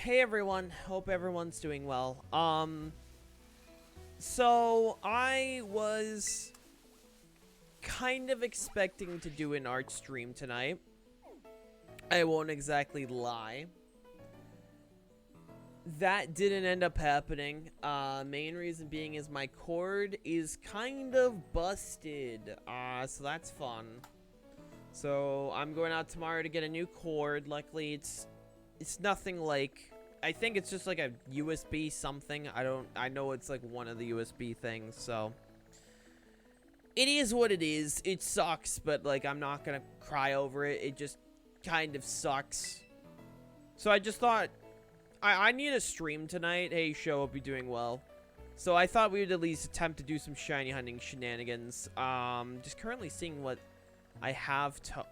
Hey everyone, hope everyone's doing well. So I was kind of expecting to do an art stream tonight. I won't exactly lie. That didn't end up happening. Main reason being is my cord is kind of busted. So that's fun. So I'm going out tomorrow to get a new cord. Luckily, it's nothing like, I think it's just like a USB something. I know it's like one of the USB things, so it is what it is. It sucks, but like I'm not gonna cry over it. It just kind of sucks. So I just thought I need a stream tonight. Hey, show, hope you're doing well. So I thought we would at least attempt to do some shiny hunting shenanigans. Just currently seeing what I have to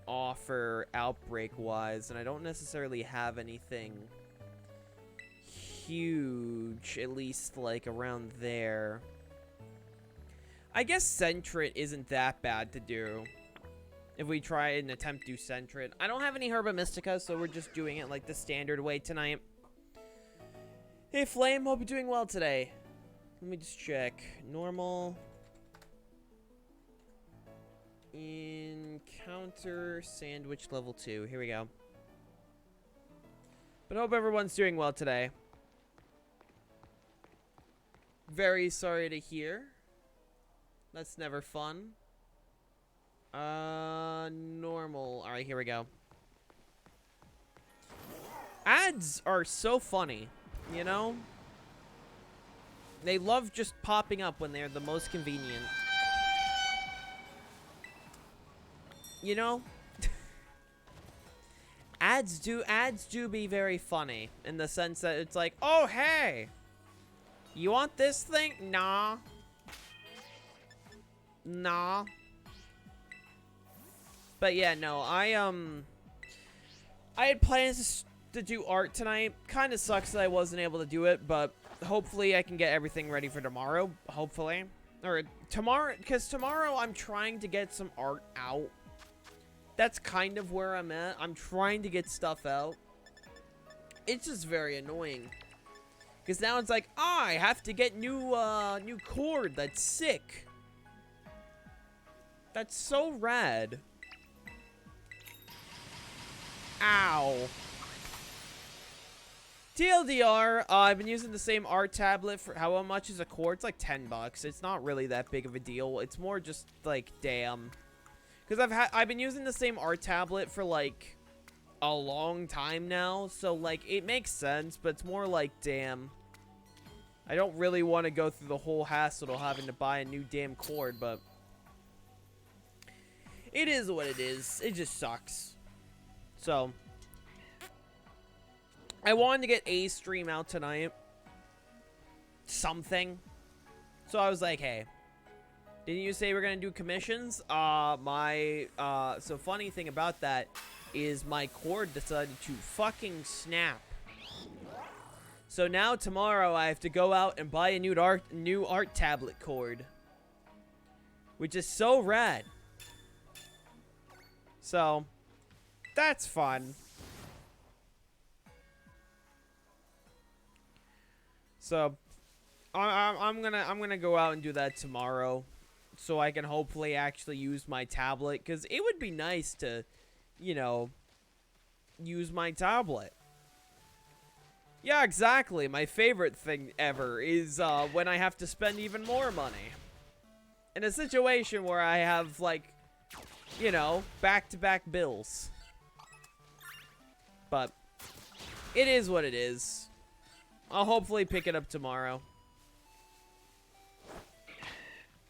offer outbreak wise, and I don't necessarily have anything huge, at least like around there. I guess Sentret isn't that bad to do if we try and attempt to do Sentret. I don't have any Herba Mystica, so we're just doing it like the standard way tonight. Hey Flame, hope you're doing well today. Let me just check. Normal. Encounter sandwich level 2. Here we go. But hope everyone's doing well today. Very sorry to hear. That's never fun. Normal. Alright, here we go. Ads are so funny, you know? They love just popping up when they're the most convenient. You know? ads do be very funny in the sense that it's like, oh hey, you want this thing? Nah. But yeah, no, I had plans to do art tonight. Kind of sucks that I wasn't able to do it, but hopefully I can get everything ready for tomorrow. Hopefully, or tomorrow, because tomorrow I'm trying to get some art out. That's kind of where I'm at. I'm trying to get stuff out. It's just very annoying. Because now it's like, I have to get new cord. That's sick. That's so rad. Ow. TLDR, I've been using the same art tablet for how much is a cord? It's like 10 bucks. It's not really that big of a deal. It's more just like, damn. Because I've been using the same art tablet for like a long time now, so like it makes sense, but it's more like, damn, I don't really want to go through the whole hassle of having to buy a new damn cord, but it is what it is. It just sucks. So I wanted to get a stream out tonight, something, so I was like, hey, didn't you say we're gonna do commissions? So funny thing about that is my cord decided to fucking snap. So now tomorrow I have to go out and buy a new art tablet cord, which is so rad. So that's fun. So I'm gonna go out and do that tomorrow, so I can hopefully actually use my tablet, because it would be nice to, you know, use my tablet. Yeah, exactly. My favorite thing ever is when I have to spend even more money. In a situation where I have, like, you know, back-to-back bills. But it is what it is. I'll hopefully pick it up tomorrow.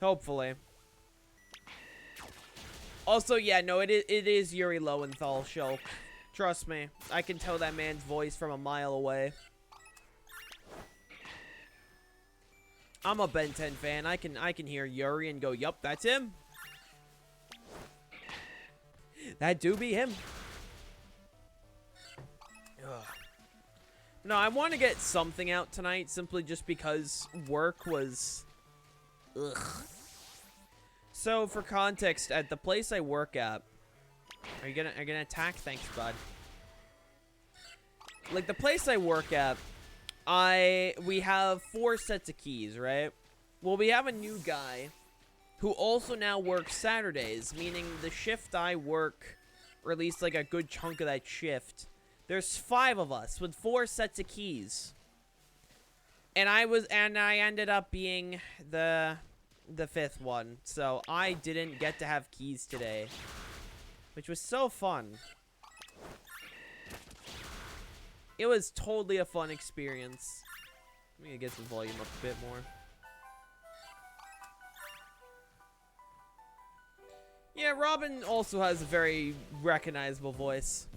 Hopefully. Also, yeah, no, it is Yuri Lowenthal, Shulk. Trust me, I can tell that man's voice from a mile away. I'm a Ben 10 fan. I can hear Yuri and go, yup, that's him. That do be him. Ugh. No, I want to get something out tonight simply just because work was... Ugh. So, for context, at the place I work at... Are you gonna attack? Thanks, bud. like the place I work at, we have 4 sets of keys, right? Well, we have a new guy who also now works Saturdays, meaning the shift I work, or at least like a good chunk of that shift, there's 5 of us with 4 sets of keys. And I ended up being the 5th one, so I didn't get to have keys today, which was so fun. It was totally a fun experience. Let me get the volume up a bit more. Yeah, Robin also has a very recognizable voice.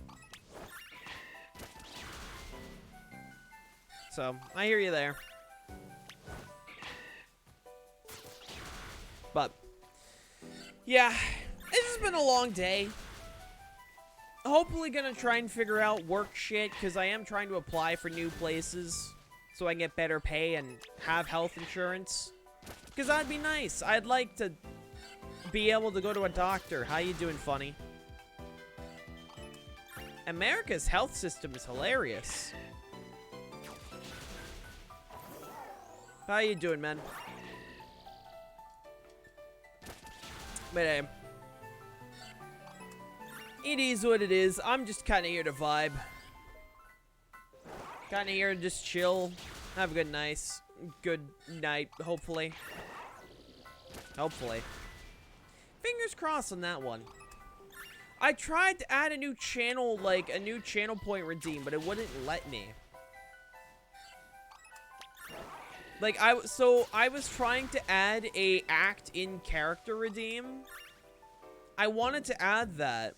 So, I hear you there. But, yeah, it's just been a long day. Hopefully gonna try and figure out work shit, because I am trying to apply for new places so I can get better pay and have health insurance. Because that'd be nice. I'd like to be able to go to a doctor. How you doing, funny? America's health system is hilarious. How you doing, man? But it is what it is. I'm just kind of here to vibe. Kind of here to just chill. Have a good night, hopefully. Hopefully. Fingers crossed on that one. I tried to add a new channel, like a new channel point redeem, but it wouldn't let me. Like, I was trying to add a act in character redeem. I wanted to add that.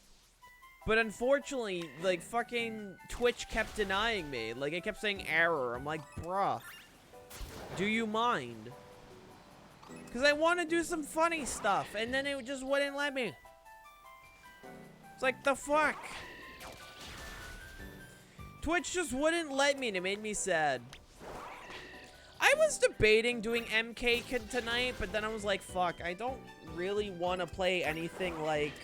But unfortunately, like, fucking Twitch kept denying me. Like, it kept saying error. I'm like, bruh. Do you mind? Because I want to do some funny stuff. And then it just wouldn't let me. It's like, the fuck? Twitch just wouldn't let me, and it made me sad. I was debating doing MK tonight, but then I was like, fuck, I don't really want to play anything like...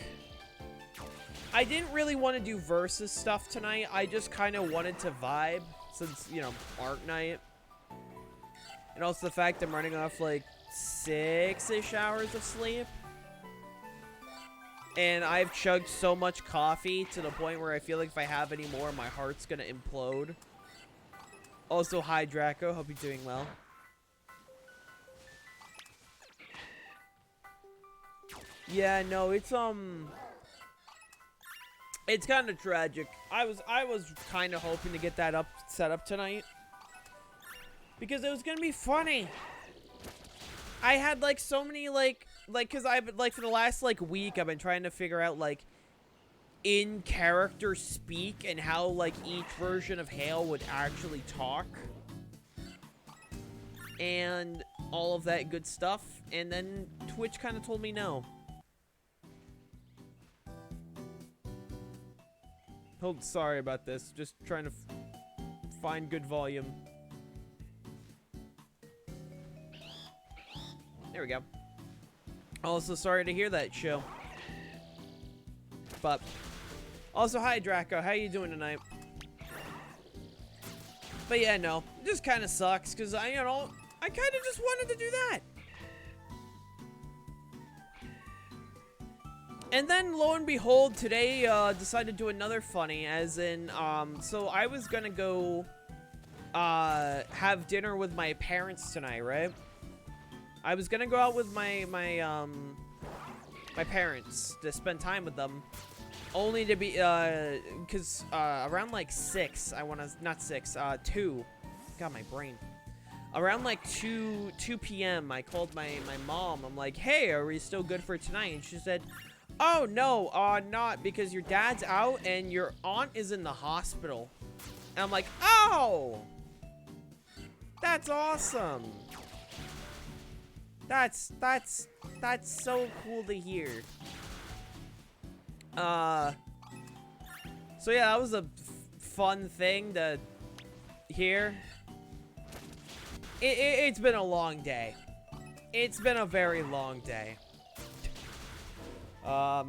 I didn't really want to do versus stuff tonight. I just kind of wanted to vibe, since, you know, art night. And also the fact I'm running off, like, 6-ish hours of sleep. And I've chugged so much coffee to the point where I feel like if I have any more, my heart's gonna implode. Also, hi, Draco. Hope you're doing well. Yeah, no, it's kind of tragic. I was kind of hoping to get that set up tonight. Because it was gonna be funny. I had, like, so many, because I've, like, for the last, like, week, I've been trying to figure out, like, in-character speak and how, like, each version of Hale would actually talk. And all of that good stuff. And then Twitch kind of told me no. Sorry about this. Just trying to find good volume. There we go. Also, sorry to hear that, show. But also, hi Draco, how you doing tonight? But yeah, no, it just kind of sucks because I kind of just wanted to do that. And then lo and behold, today decided to do another funny, as in so I was gonna go have dinner with my parents tonight, right? I was gonna go out with my parents to spend time with them. Only to be, because, around, like, 6, not 6, 2. God, my brain. Around, like, 2 p.m., I called my mom. I'm like, hey, are we still good for tonight? And she said, oh, no, not, because your dad's out and your aunt is in the hospital. And I'm like, oh! That's awesome! That's so cool to hear. So yeah, that was a fun thing to hear. It's been a long day. It's been a very long day. I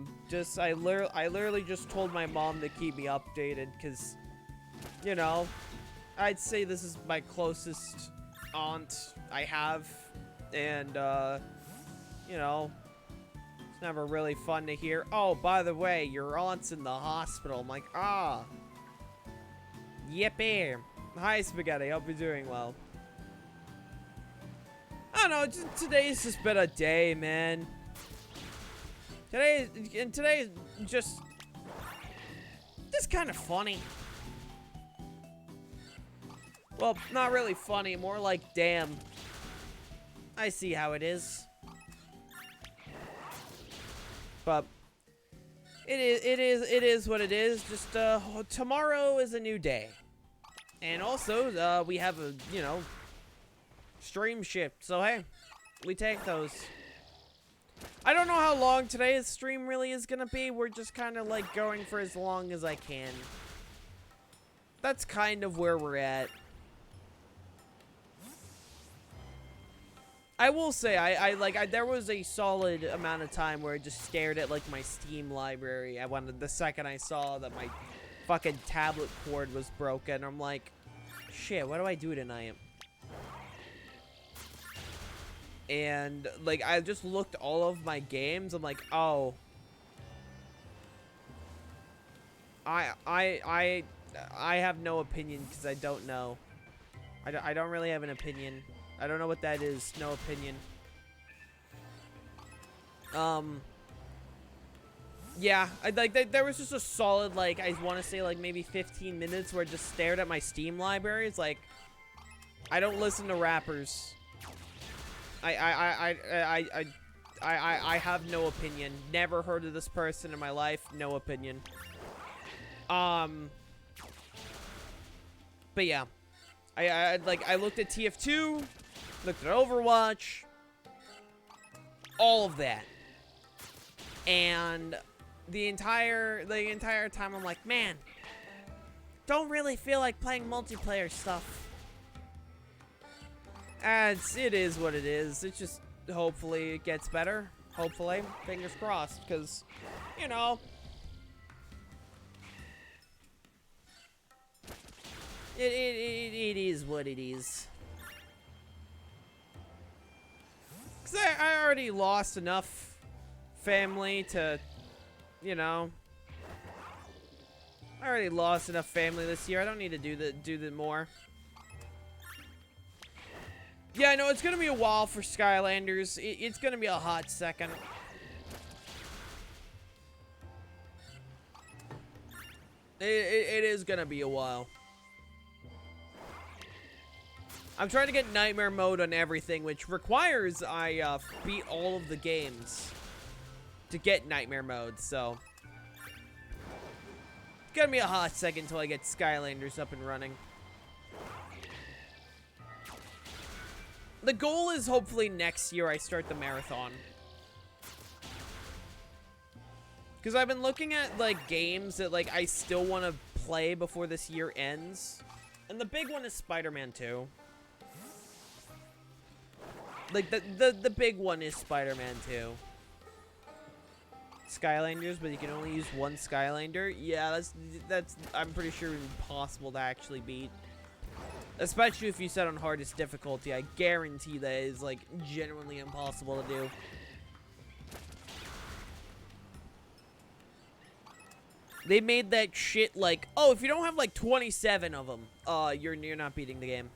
literally just told my mom to keep me updated, because you know, I'd say this is my closest aunt I have. And, you know, it's never really fun to hear, oh, by the way, your aunt's in the hospital. I'm like, ah. Yippee. Hi, Spaghetti. Hope you're doing well. I don't know. Today's just been a day, man. Today just kind of funny. Well, not really funny. More like, damn. I see how it is. But it is what it is. Just tomorrow is a new day. And also, we have a, you know, stream shift. So hey, we take those. I don't know how long today's stream really is gonna be. We're just kind of like going for as long as I can. That's kind of where we're at. I will say, there was a solid amount of time where I just stared at, like, my Steam library. The second I saw that my fucking tablet cord was broken, I'm like, shit, what do I do tonight? And, like, I just looked all of my games. I'm like, oh. I have no opinion because I don't know. I don't really have an opinion. I don't know what that is. No opinion. Yeah, there was just a solid, like, I want to say, like, maybe 15 minutes where I just stared at my Steam library. It's like, I don't listen to rappers. I have no opinion. Never heard of this person in my life. No opinion. But yeah. I looked at TF2, looked at Overwatch, all of that. And the entire time I'm like, man, don't really feel like playing multiplayer stuff. And it is what it is. It's just, hopefully it gets better. Hopefully. Fingers crossed, because, you know, it is what it is. Because I already lost enough family to, you know, I already lost enough family this year. I don't need to do the more. Yeah, I know it's gonna be a while for Skylanders. It's gonna be a hot second. It is gonna be a while. I'm trying to get Nightmare Mode on everything, which requires I beat all of the games to get Nightmare Mode, so it's gonna be a hot second until I get Skylanders up and running. The goal is hopefully next year I start the marathon. Because I've been looking at, like, games that, like, I still want to play before this year ends. And the big one is Spider-Man 2. Like, the big one is Spider-Man 2. Skylanders, but you can only use one Skylander. Yeah, that's I'm pretty sure impossible to actually beat. Especially if you set on hardest difficulty. I guarantee that is, like, genuinely impossible to do. They made that shit like, oh, if you don't have, like, 27 of them, you're not beating the game.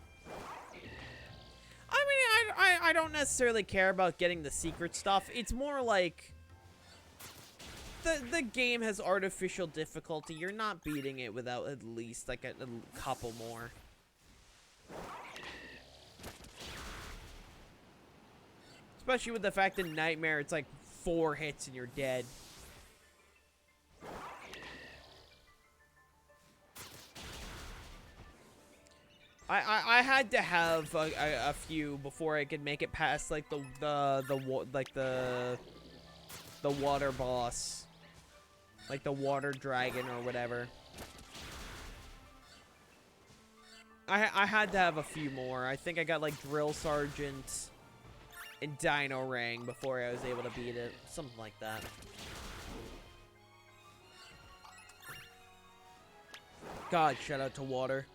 I mean, I don't necessarily care about getting the secret stuff. It's more like the game has artificial difficulty. You're not beating it without at least, like, a couple more. Especially with the fact that Nightmare, it's like 4 hits and you're dead. I had to have a few before I could make it past, like, the water boss, like the water dragon or whatever. I had to have a few more. I think I got, like, Drill Sergeant and Dino Rang before I was able to beat it. Something like that. God, shout out to water.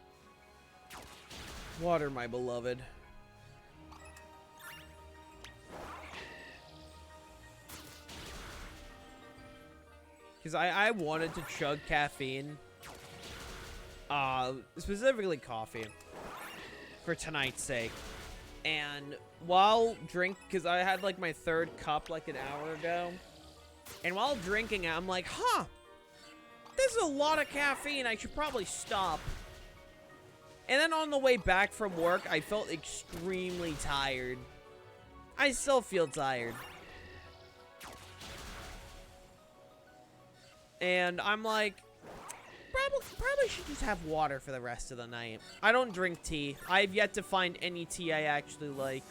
Water, my beloved. Because I wanted to chug caffeine. Specifically coffee. For tonight's sake. And while because I had like my third cup like an hour ago. And while drinking it, I'm like, huh. This is a lot of caffeine. I should probably stop. And then on the way back from work, I felt extremely tired. I still feel tired. And I'm like, probably should just have water for the rest of the night. I don't drink tea. I've yet to find any tea I actually like.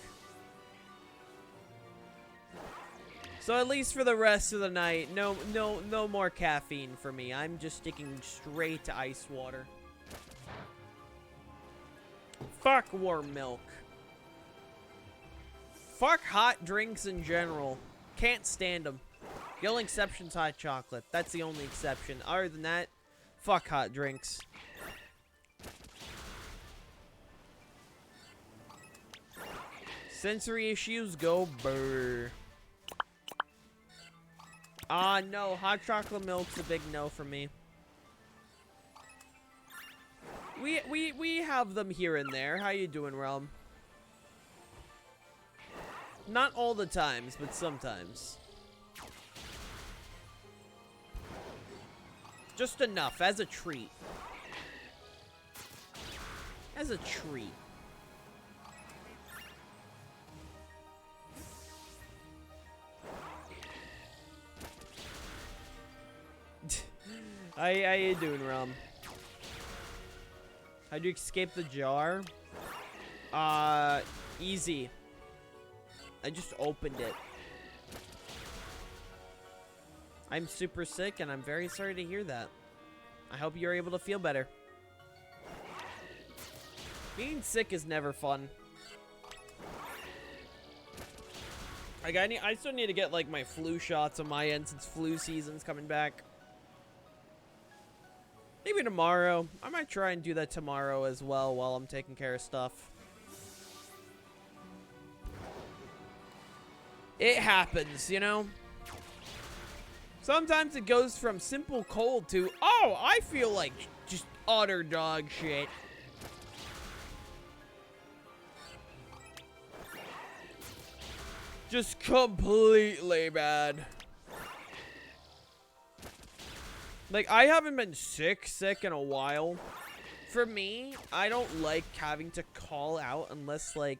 So at least for the rest of the night, no more caffeine for me. I'm just sticking straight to ice water. Fuck warm milk. Fuck hot drinks in general. Can't stand them. The only exception's hot chocolate. That's the only exception. Other than that, fuck hot drinks. Sensory issues go brr. No. Hot chocolate milk's a big no for me. We have them here and there. How you doing, Realm? Not all the times, but sometimes. Just enough, as a treat. As a treat. How you doing, Realm? How'd you escape the jar? Easy. I just opened it. I'm super sick, and I'm very sorry to hear that. I hope you're able to feel better. Being sick is never fun. Like, I still need to get, like, my flu shots on my end since flu season's coming back. Maybe tomorrow. I might try and do that tomorrow as well while I'm taking care of stuff. It happens, you know? Sometimes it goes from simple cold to, oh, I feel like just utter dog shit. Just completely bad. Like, I haven't been sick in a while. For me, I don't like having to call out unless, like...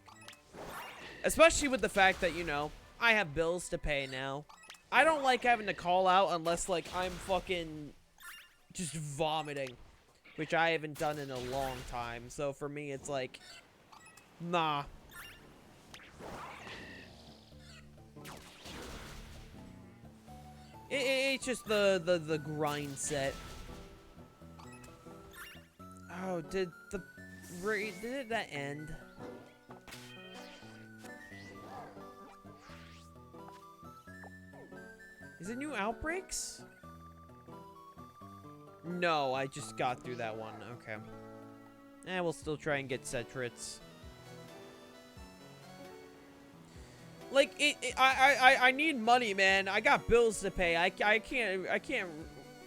Especially with the fact that, you know, I have bills to pay now. I don't like having to call out unless, like, I'm fucking just vomiting. Which I haven't done in a long time. So for me, it's like, nah. It's just the grind set. Oh, did that end? Is it new outbreaks? No, I just got through that one. Okay. We'll still try and get Cetrits. Like, I need money, man. I got bills to pay. I can't,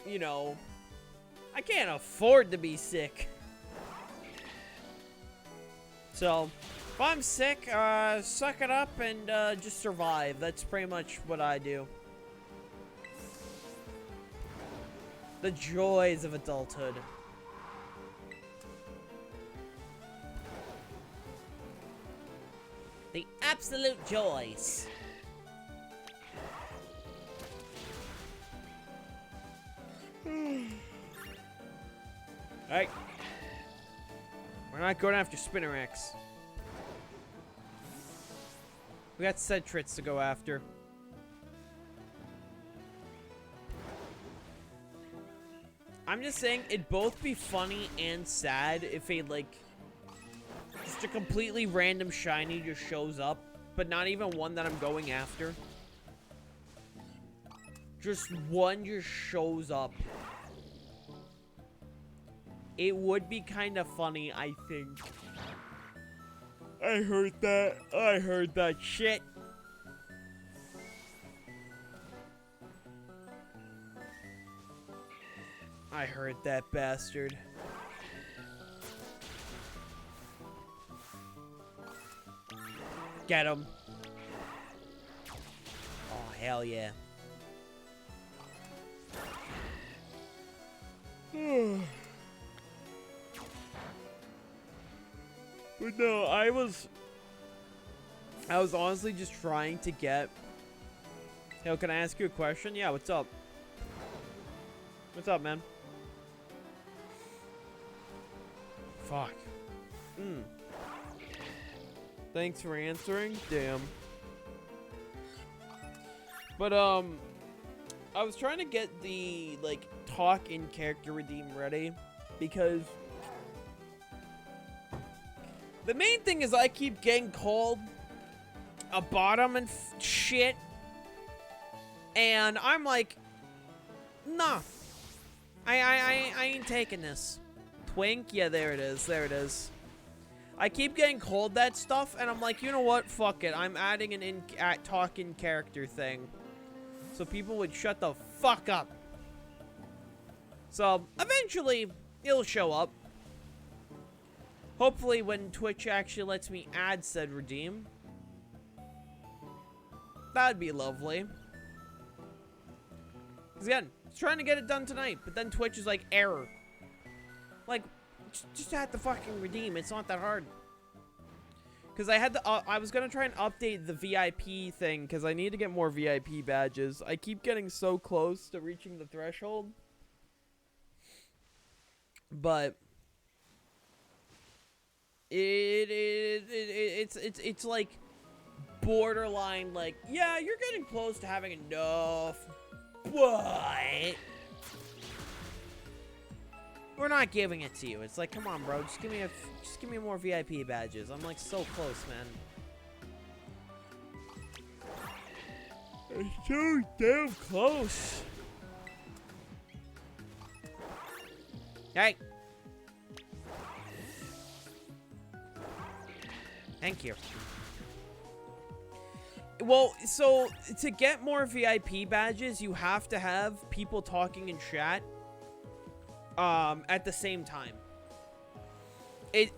you know, I can't afford to be sick. So, if I'm sick, suck it up and just survive. That's pretty much what I do. The joys of adulthood. The absolute joys. Alright. We're not going after Spinnerax. We got Cetrits to go after. I'm just saying, it'd both be funny and sad if a, like, just a completely random shiny just shows up, but not even one that I'm going after. Just one just shows up. It would be kind of funny, I think. I heard that. I heard that shit. I heard that bastard. Get him. Oh, hell yeah. But no, I was honestly just trying to get... Yo, can I ask you a question? Yeah, what's up? What's up, man? Fuck. Thanks for answering. Damn. But, I was trying to get the, like, talk in character redeem ready, because the main thing is I keep getting called a bottom and shit, and I'm like, nah, I ain't taking this. Twink? Yeah, there it is, there it is. I keep getting called that stuff, and I'm like, you know what, fuck it, I'm adding an talk in character thing, so people would shut the fuck up. So, eventually, it'll show up. Hopefully, when Twitch actually lets me add said redeem. That'd be lovely. Because again, I was trying to get it done tonight, but then Twitch is like, error. Like, just add the fucking redeem. It's not that hard. Because I had the, I was going to try and update the VIP thing, because I need to get more VIP badges. I keep getting so close to reaching the threshold. But it's like borderline, like, yeah, you're getting close to having enough, but we're not giving it to you. It's like, come on, bro, just give me more VIP badges. I'm like so close, man. It's so damn close. Hey. Thank you. Well, so to get more VIP badges, you have to have people talking in chat at the same time. It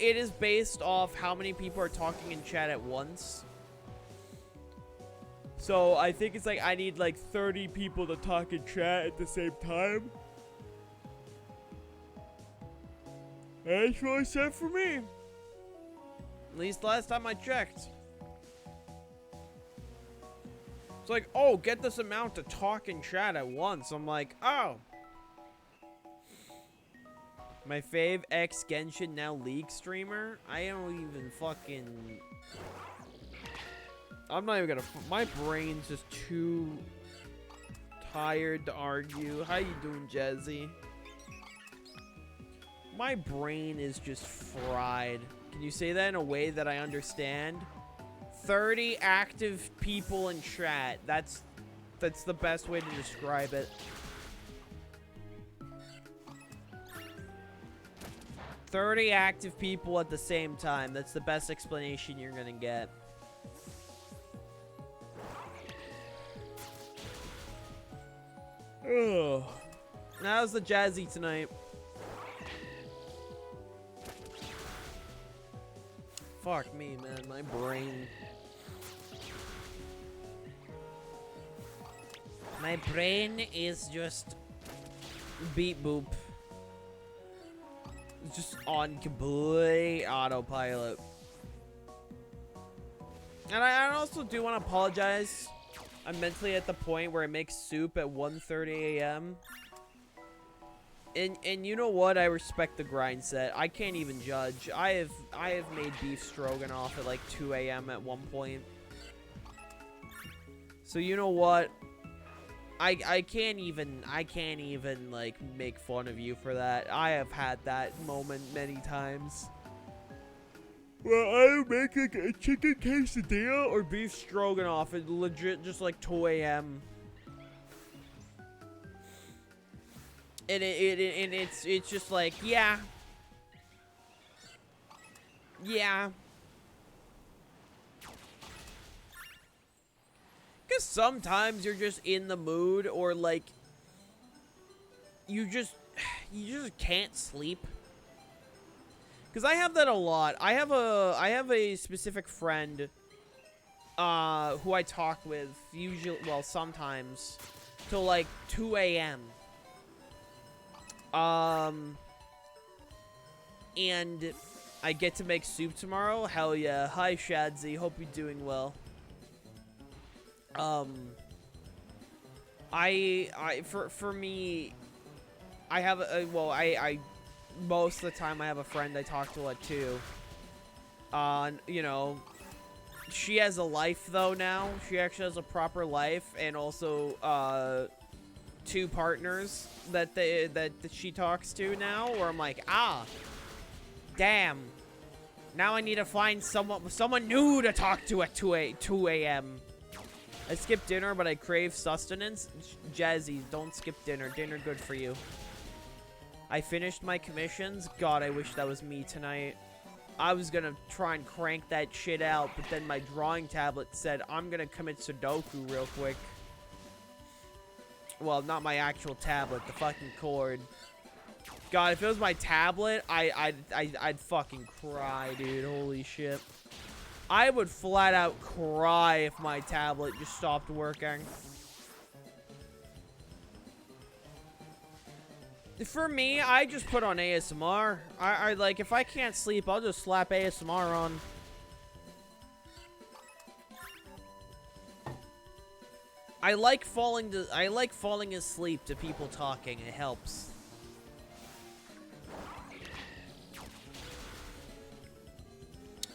is based off how many people are talking in chat at once. So I think it's like I need like 30 people to talk in chat at the same time. That's what it said for me. At least last time I checked. It's like, oh, get this amount to talk in chat at once. I'm like, oh. My fave ex-Genshin now League streamer? I don't even fucking... I'm not even gonna... My brain's just too tired to argue. How you doing, Jazzy? My brain is just fried. Can you say that in a way that I understand? 30 active people in chat. That's the best way to describe it. 30 active people at the same time. That's the best explanation you're gonna get. Ugh. How's the Jazzy tonight? Fuck me, man. My brain. My brain is just beep boop. It's just on complete autopilot. And I also do want to apologize. I'm mentally at the point where I make soup at 1:30 a.m. And you know what? I respect the grind set. I can't even judge. I have made beef stroganoff at like 2 a.m. at one point. So you know what? I can't even like make fun of you for that. I have had that moment many times. Well, I make a chicken quesadilla or beef stroganoff at legit just like 2 a.m. And it's just like, yeah. Yeah. Because sometimes you're just in the mood, or like you just can't sleep. Because I have that a lot. I have a specific friend who I talk with usually, well, sometimes till like 2 a.m. And I get to make soup tomorrow. Hell yeah. Hi Shadzy, hope you're doing well. For me, I have well, I most of the time I have a friend I talk to a lot too. You know, she has a life though now. She actually has a proper life, and also 2 partners that she talks to now. Where I'm like, ah, damn. Now I need to find someone new to talk to at 2 a.m. I skipped dinner, but I crave sustenance. Jazzy, don't skip dinner. Dinner good for you. I finished my commissions. God, I wish that was me tonight. I was gonna try and crank that shit out, but then my drawing tablet said, I'm gonna commit Sudoku real quick. Well, not my actual tablet, the fucking cord. God, if it was my tablet, I'd fucking cry, dude. Holy shit. I would flat out cry if my tablet just stopped working. For me, I just put on ASMR. I like, if I can't sleep, I'll just slap ASMR on. I like falling asleep to people talking. It helps.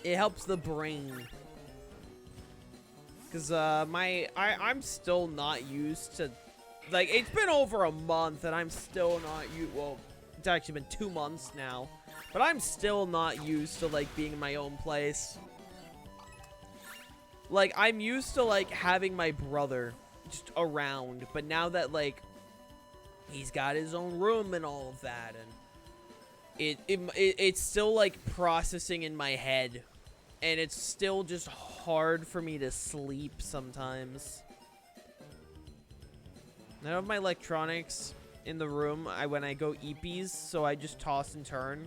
It helps the brain. Cause I'm still not used to, like, it's been over a month and I'm still not well, it's actually been 2 months now, but I'm still not used to like being in my own place. Like, I'm used to like having my brother just around, but now that like he's got his own room and all of that, and it's still like processing in my head. And it's still just hard for me to sleep sometimes. I have my electronics in the room when I go eepies, so I just toss and turn.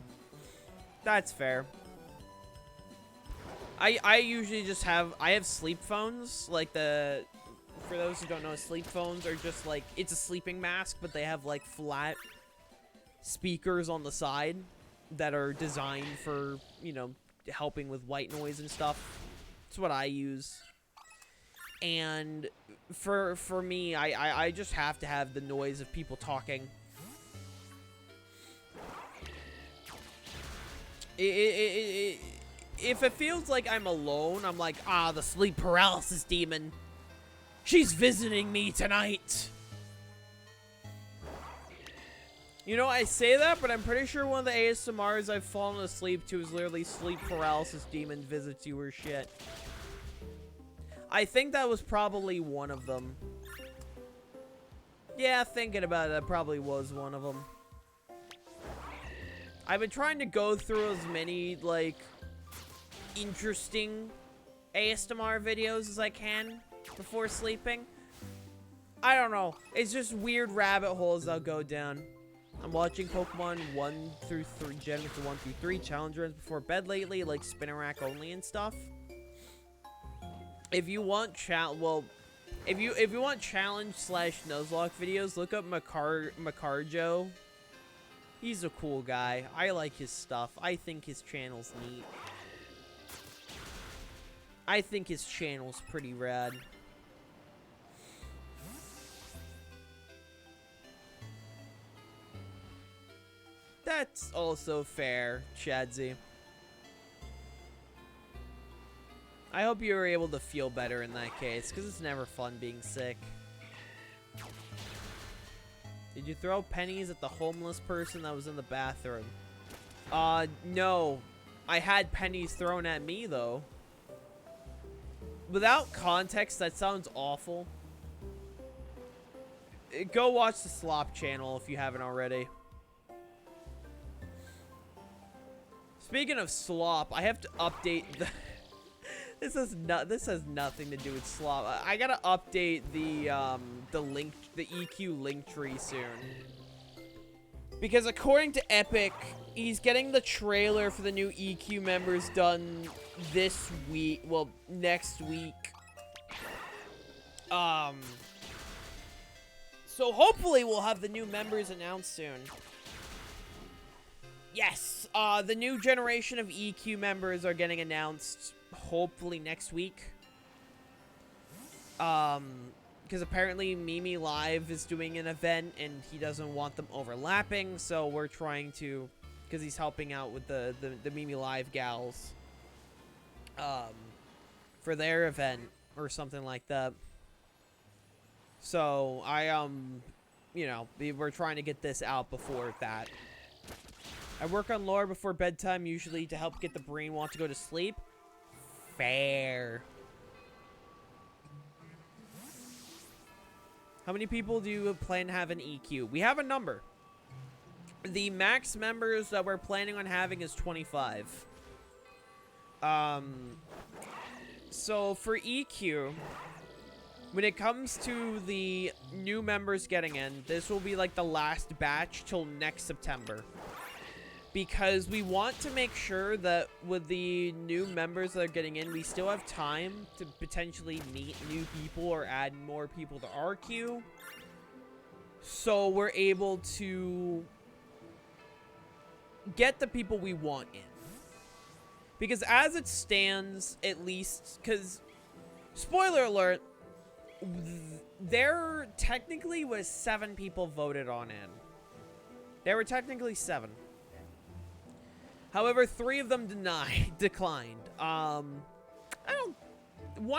That's fair. I usually just have sleep phones, like for those who don't know, sleep phones are just like, it's a sleeping mask, but they have like flat speakers on the side that are designed for, you know, helping with white noise and stuff. That's what I use. And for me, I just have to have the noise of people talking. If it feels like I'm alone, I'm like, ah, the sleep paralysis demon. She's visiting me tonight. You know, I say that, but I'm pretty sure one of the ASMRs I've fallen asleep to is literally sleep paralysis demon visits you or shit. I think that was probably one of them. Yeah, thinking about it, that probably was one of them. I've been trying to go through as many, like, interesting ASMR videos as I can before sleeping. I don't know. It's just weird rabbit holes I'll go down. I'm watching Pokemon 1 through 3, Gen 1 through 3 challenge runs before bed lately, like spinner rack only and stuff. If you want if you want challenge / Nuzlocke videos, look up Macarjo. He's a cool guy. I like his stuff. I think his channel's neat. I think his channel's pretty rad. That's also fair, Shadzy. I hope you were able to feel better in that case, because it's never fun being sick. Did you throw pennies at the homeless person that was in the bathroom? No. I had pennies thrown at me, though. Without context, that sounds awful. go watch the Slop channel if you haven't already. Speaking of Slop, I have to update the... This has nothing to do with Slop. I gotta update the EQ link tree soon. Because according to Epic, he's getting the trailer for the new EQ members done this week. Well, next week. So hopefully we'll have the new members announced soon. Yes, the new generation of EQ members are getting announced hopefully next week. Because apparently Mimi Live is doing an event and he doesn't want them overlapping, so we're trying to, because he's helping out with the Mimi Live gals, for their event or something like that. So you know, we're trying to get this out before that. I work on lore before bedtime, usually to help get the brain want to go to sleep. Fair. How many people do you plan to have an EQ? We have a number. The max members that we're planning on having is 25. So for EQ, when it comes to the new members getting in, this will be like the last batch till next September. Because we want to make sure that with the new members that are getting in, we still have time to potentially meet new people or add more people to our queue. So we're able to get the people we want in. Because as it stands, at least, because, spoiler alert, there technically was 7 people voted on in. There were technically 7. However, 3 of them declined. One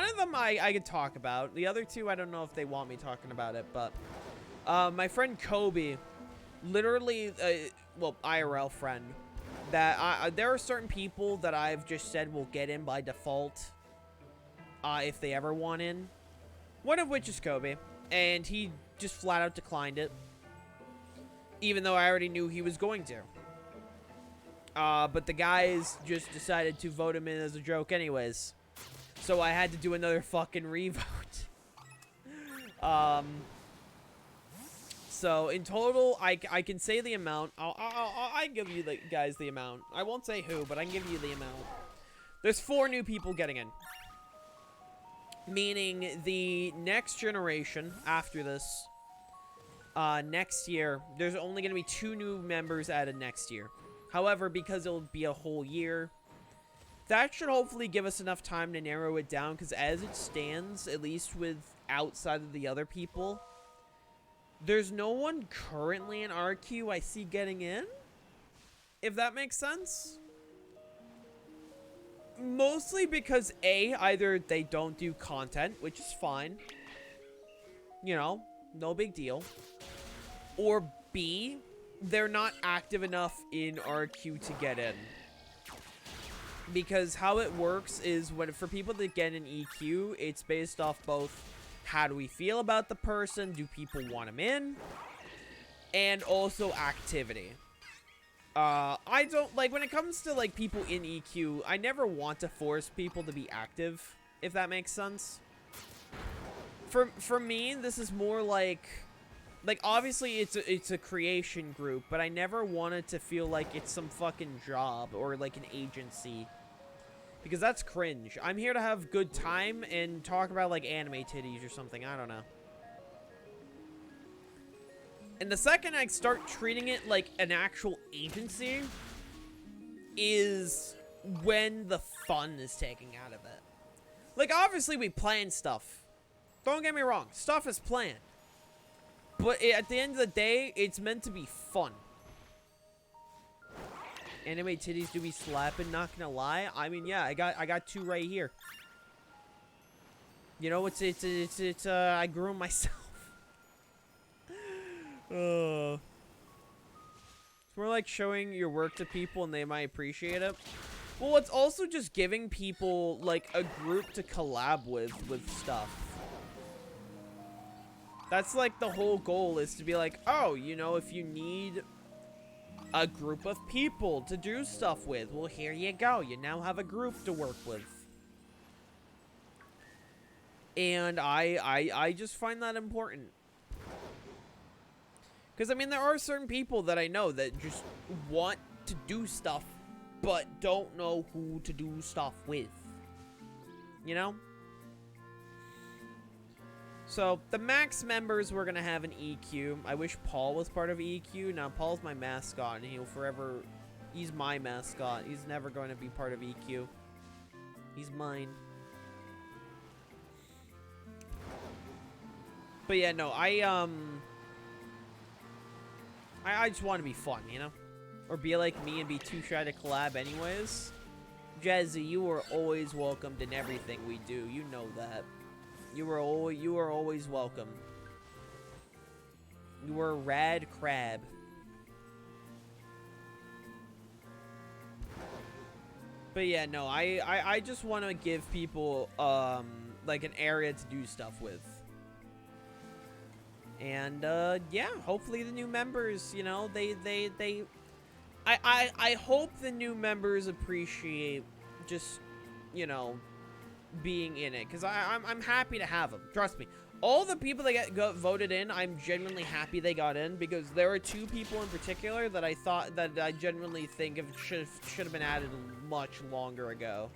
of them I could talk about. The other 2, I don't know if they want me talking about it, but my friend Kobe, literally, well, IRL friend, that there are certain people that I've just said will get in by default, if they ever want in. One of which is Kobe, and he just flat out declined it, even though I already knew he was going to. But the guys just decided to vote him in as a joke anyways. So I had to do another fucking revote. So in total, I can say the amount. I give you the guys the amount. I won't say who, but I can give you the amount. There's 4 new people getting in. Meaning the next generation after this, next year, there's only going to be 2 new members added next year. However, because it'll be a whole year, that should hopefully give us enough time to narrow it down, because as it stands, at least with outside of the other people, there's no one currently in our queue I see getting in, if that makes sense. Mostly because A, either they don't do content, which is fine, you know, no big deal, or B, they're not active enough in our queue to get in. Because how it works is, for people that get an EQ, it's based off both how do we feel about the person, do people want them in, and also activity. I don't, like, when it comes to, like, people in EQ, I never want to force people to be active, if that makes sense. For me, this is more like obviously it's a creation group, but I never wanted to feel like it's some fucking job or like an agency, because that's cringe. I'm here to have good time and talk about like anime titties or something. I don't know. And the second I start treating it like an actual agency is when the fun is taken out of it. Like, obviously we plan stuff. Don't get me wrong, stuff is planned. But at the end of the day, it's meant to be fun. Anime titties do be slapping, not gonna lie. I mean, yeah, I got 2 right here. You know, it's I grew them myself. It's more like showing your work to people and they might appreciate it. Well, it's also just giving people like a group to collab with stuff. That's like the whole goal, is to be like, oh, you know, if you need a group of people to do stuff with, well, here you go. You now have a group to work with. And I just find that important. Because, I mean, there are certain people that I know that just want to do stuff, but don't know who to do stuff with. You know? So, the max members, we're going to have an EQ. I wish Paul was part of EQ. Now, Paul's my mascot, and he'll forever... He's my mascot. He's never going to be part of EQ. He's mine. But yeah, no, I just want to be fun, you know? Or be like me and be too shy to collab anyways. Jazzy, you are always welcomed in everything we do. You know that. You are always welcome. You are a rad crab. But yeah, no, I just want to give people, like an area to do stuff with. And, yeah, hopefully the new members, you know, I hope the new members appreciate just, you know, being in it. Because I'm happy to have them. Trust me. All the people that got voted in, I'm genuinely happy they got in. Because there are 2 people in particular that I thought, that I genuinely think should have been added much longer ago.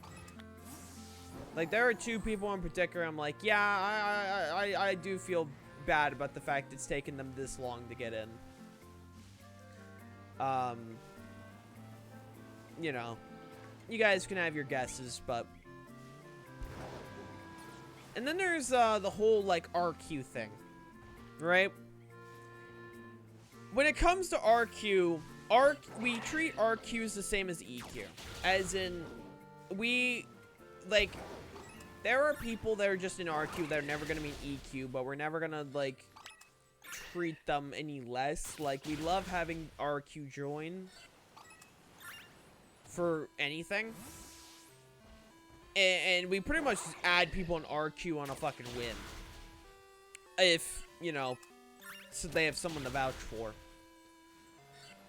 Like, there are 2 people in particular I'm like, yeah, I do feel bad about the fact it's taken them this long to get in. You know, you guys can have your guesses, but... And then there's, the whole, like, RQ thing, right? When it comes to RQ, we treat RQs the same as EQ. As in, like... There are people that are just in RQ that are never going to be in EQ, but we're never going to, like, treat them any less. Like, we love having RQ join for anything. And we pretty much just add people in RQ on a fucking whim. If, you know, so they have someone to vouch for.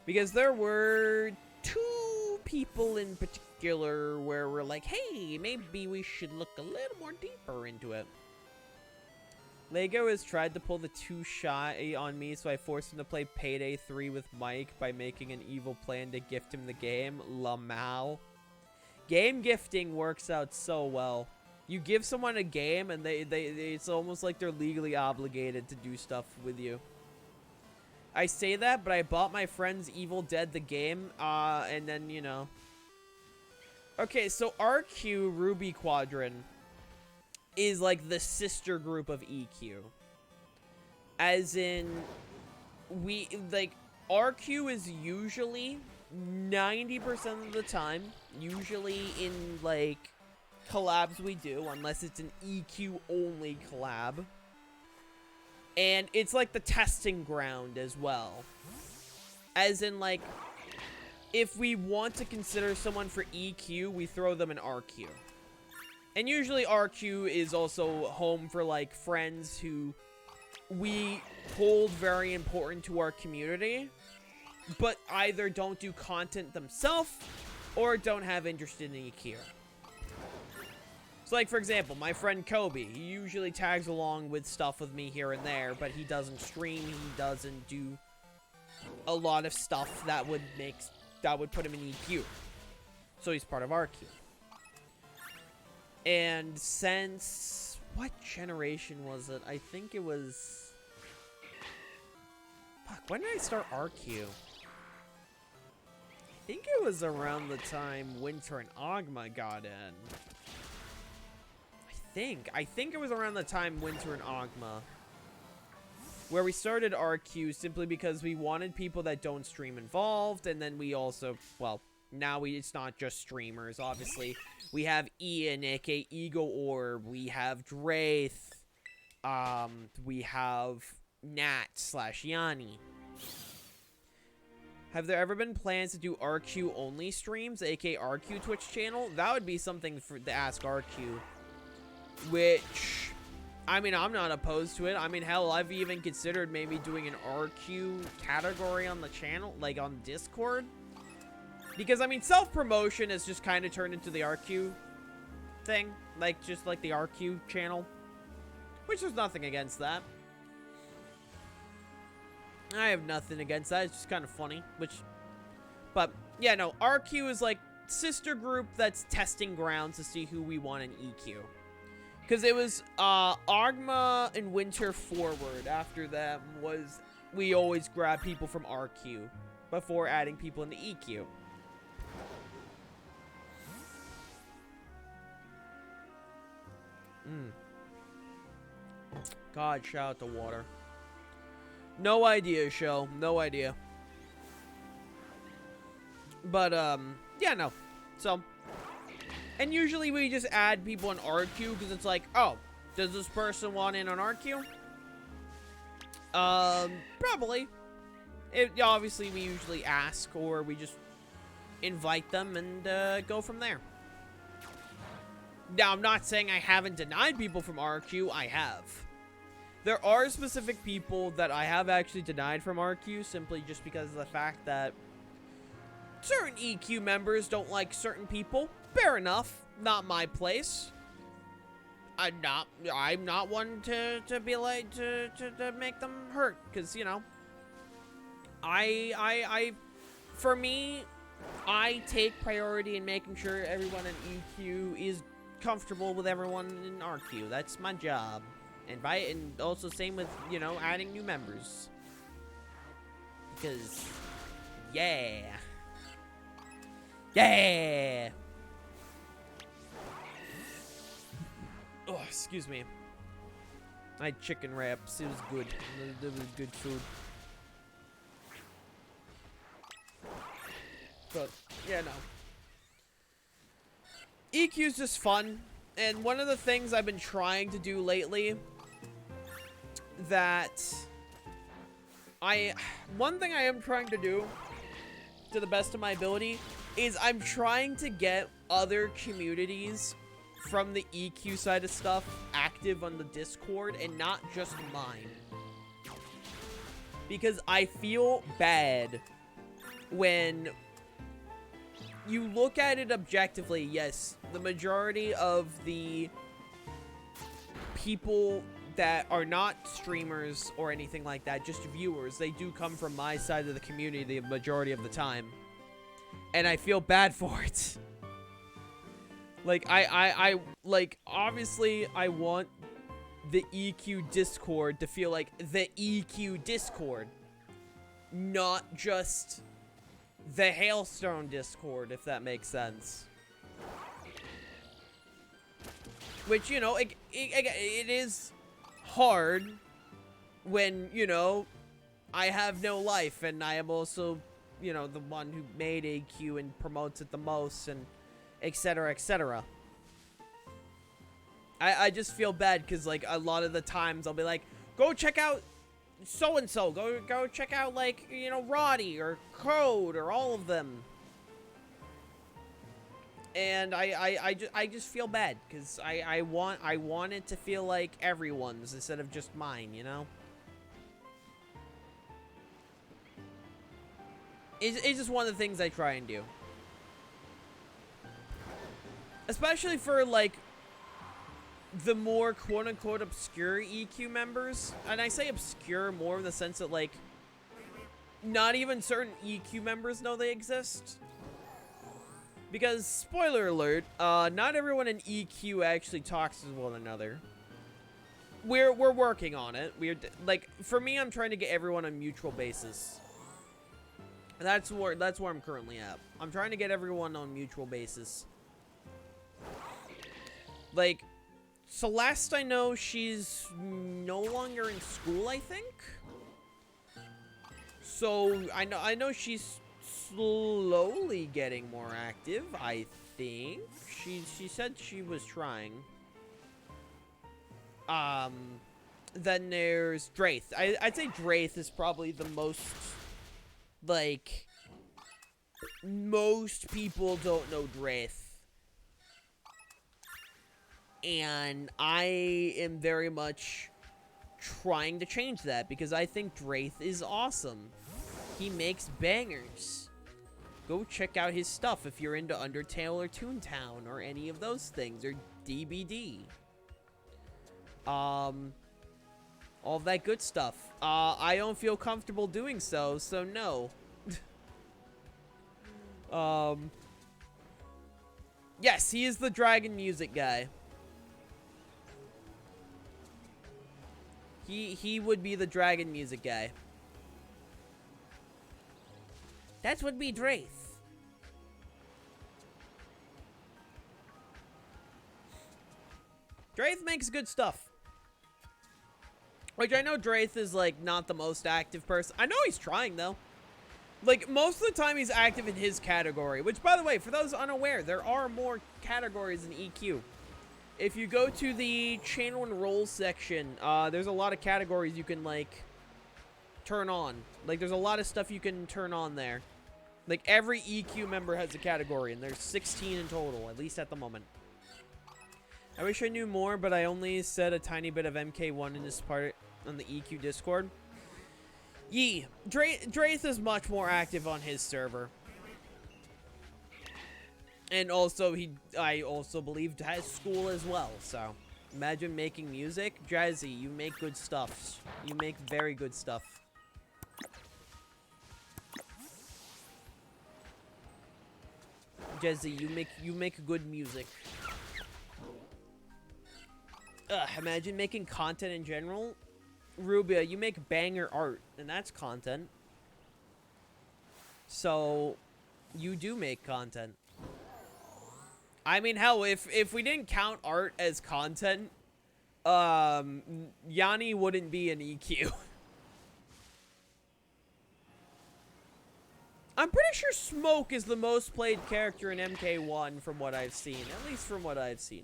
Because there were 2 people in particular where we're like, hey, maybe we should look a little more deeper into it. Lego has tried to pull the too shy on me, so I forced him to play Payday 3 with Mike by making an evil plan to gift him the game. Lamal. Game gifting works out so well. You give someone a game, and it's almost like they're legally obligated to do stuff with you. I say that, but I bought my friend's Evil Dead the game, and then, you know. Okay, so RQ Ruby Quadrant is like the sister group of EQ. As in, RQ is usually 90% of the time, usually in, like, collabs we do, unless it's an EQ only collab. And it's like the testing ground as well. As in, like, if we want to consider someone for EQ, we throw them in RQ. And usually RQ is also home for, like, friends who we hold very important to our community, but either don't do content themselves or don't have interest in EQ. So, like, for example, my friend Kobe, he usually tags along with stuff with me here and there, but he doesn't stream, he doesn't do a lot of stuff that would put him in EQ. So he's part of RQ. And since... what generation was it? I think it was... fuck, when did I start RQ? I think it was around the time Winter and Ogma got in. I think it was around the time Winter and Ogma where we started RQ simply because we wanted people that don't stream involved, and then we also, well, now it's not just streamers, obviously. We have Ian, aka Ego Orb, we have Draith, we have Nat/Yanni. Have there ever been plans to do RQ only streams, aka RQ Twitch channel? That would be something to ask RQ. Which, I mean, I'm not opposed to it. I mean, hell, I've even considered maybe doing an RQ category on the channel, like on Discord. Because, I mean, self-promotion has just kind of turned into the RQ thing. Like, just like the RQ channel. Which there's nothing against that. I have nothing against that. It's just kind of funny. But, yeah, no. RQ is like sister group that's testing grounds to see who we want in EQ. Because it was Agma and Winter forward. After them was we always grab people from RQ before adding people into EQ. God, shout out to water. No idea, Shell. No idea. But, yeah, no. So, and usually we just add people in RQ because it's like, oh, does this person want in on RQ? Probably. Obviously, we usually ask or we just invite them and go from there. Now, I'm not saying I haven't denied people from RQ. I have. There are specific people that I have actually denied from RQ simply just because of the fact that certain EQ members don't like certain people. Fair enough. Not my place. I'm not one to be like to make them hurt, because you know, for me, I take priority in making sure everyone in EQ is comfortable with everyone in RQ. That's my job. And also same with, you know, adding new members. Because, yeah. Yeah! Oh, excuse me. I had chicken wraps. It was good. It was good food. But, yeah, no. EQ's just fun. And one of the things I've been trying to do lately one thing I am trying to do to the best of my ability is I'm trying to get other communities from the EQ side of stuff active on the Discord and not just mine. Because I feel bad when you look at it objectively. Yes, the majority of the people that are not streamers or anything like that, just viewers, they do come from my side of the community the majority of the time. And I feel bad for it. Like, like, obviously, I want the EQ Discord to feel like the EQ Discord. Not just the Hailstone Discord, if that makes sense. Which, you know, it is hard when, you know, I have no life and I am also, you know, the one who made AQ and promotes it the most and etc, etc. I just feel bad because, like, a lot of the times I'll be like, go check out so-and-so, go check out, like, you know, Roddy or Code or all of them. And I just feel bad because I want it to feel like everyone's instead of just mine, you know? It's just one of the things I try and do. Especially for, like, the more quote-unquote obscure EQ members. And I say obscure more in the sense that, like, not even certain EQ members know they exist. Because, spoiler alert, not everyone in EQ actually talks with one another. We're working on it. Like, for me, I'm trying to get everyone on mutual basis. That's where I'm currently at. I'm trying to get everyone on mutual basis. Like, Celeste, I know she's no longer in school, I think. So, I know she's slowly getting more active, I think. She said she was trying. Then there's Drath. I'd say Drath is probably the most, like, most people don't know Drath. And I am very much trying to change that because I think Draith is awesome. He makes bangers. Go check out his stuff if you're into Undertale or Toontown or any of those things, or DBD. All that good stuff. I don't feel comfortable doing so no. Yes, he is the dragon music guy. He would be the dragon music guy. That would be Draith. Draith makes good stuff. Which I know Draith is, like, not the most active person. I know he's trying, though. Like, most of the time he's active in his category. Which, by the way, for those unaware, there are more categories in EQ. If you go to the channel and roles section, there's a lot of categories you can, like, turn on. Like, there's a lot of stuff you can turn on there. Like, every EQ member has a category, and there's 16 in total, at least at the moment. I wish I knew more, but I only said a tiny bit of MK1 in this part on the EQ Discord. Yee, Draith is much more active on his server. And also, I also believe has school as well, so. Imagine making music. Jazzy, you make good stuff. You make very good stuff. Jazzy, you make good music. Imagine making content in general. Rubia, you make banger art, and that's content. So, you do make content. I mean, hell, if we didn't count art as content, Yanni wouldn't be an EQ. I'm pretty sure Smoke is the most played character in MK1 from what I've seen. At least from what I've seen.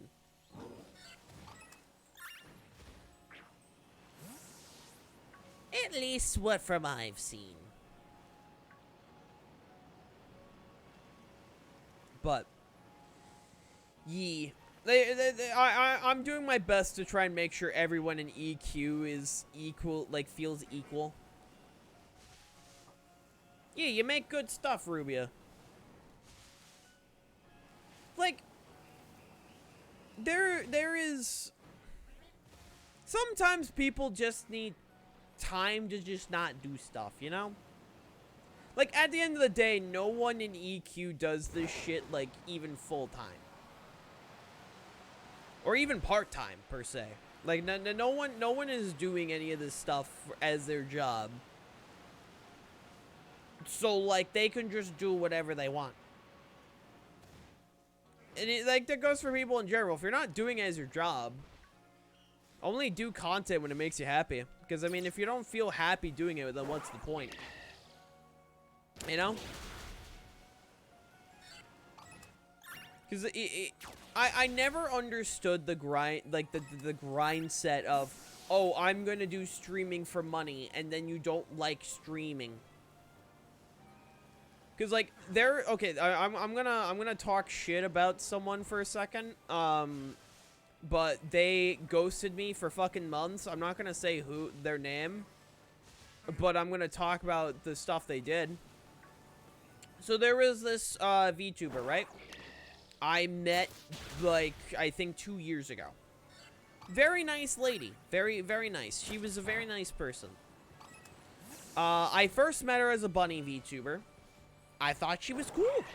At least what from I've seen. But, I'm doing my best to try and make sure everyone in EQ is equal, like, feels equal. Yeah, you make good stuff, Rubia. Like, there is... Sometimes people just need time to just not do stuff, you know? Like, at the end of the day, no one in EQ does this shit, like, even full-time. Or even part-time, per se. Like, no one is doing any of this stuff as their job. So, like, they can just do whatever they want. And, like, that goes for people in general. If you're not doing it as your job, only do content when it makes you happy. Because, I mean, if you don't feel happy doing it, then what's the point? You know? Because I never understood the grind, like, the grind set of, oh, I'm going to do streaming for money, and then you don't like streaming. Because, like, okay, I'm gonna talk shit about someone for a second, but they ghosted me for fucking months. I'm not gonna say their name, but I'm gonna talk about the stuff they did. So there was this, VTuber, right? I met, like, I think 2 years ago. Very nice lady. Very, very nice. She was a very nice person. I first met her as a bunny VTuber. I thought she was cool.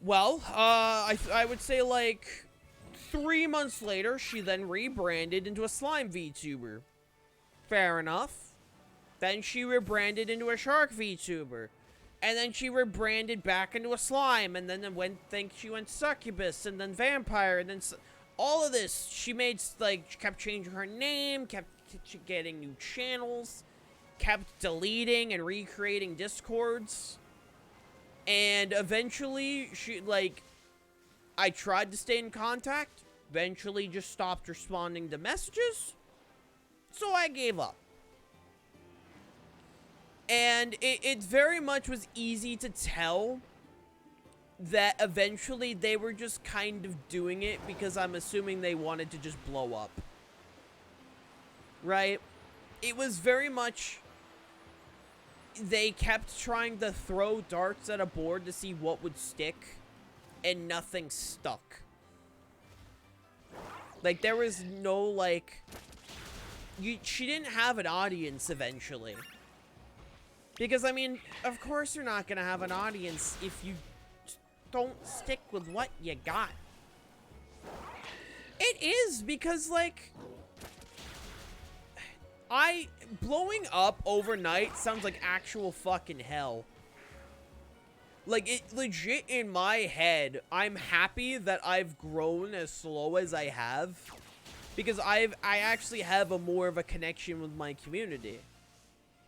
Well, I would say, like, 3 months later, she then rebranded into a slime VTuber. Fair enough. Then she rebranded into a shark VTuber. And then she rebranded back into a slime. And then she went succubus, and then vampire, and then all of this. She made, like, she kept changing her name, kept getting new channels, kept deleting and recreating Discords. And eventually, I tried to stay in contact. Eventually just stopped responding to messages. So I gave up. And it very much was easy to tell that eventually they were just kind of doing it because I'm assuming they wanted to just blow up. Right? It was very much... They kept trying to throw darts at a board to see what would stick, and nothing stuck. Like, there was no, like... she didn't have an audience eventually. Because, I mean, of course you're not gonna have an audience if you don't stick with what you got. It is, because, like... blowing up overnight sounds like actual fucking hell. Like, it legit in my head, I'm happy that I've grown as slow as I have. Because I actually have more of a connection with my community.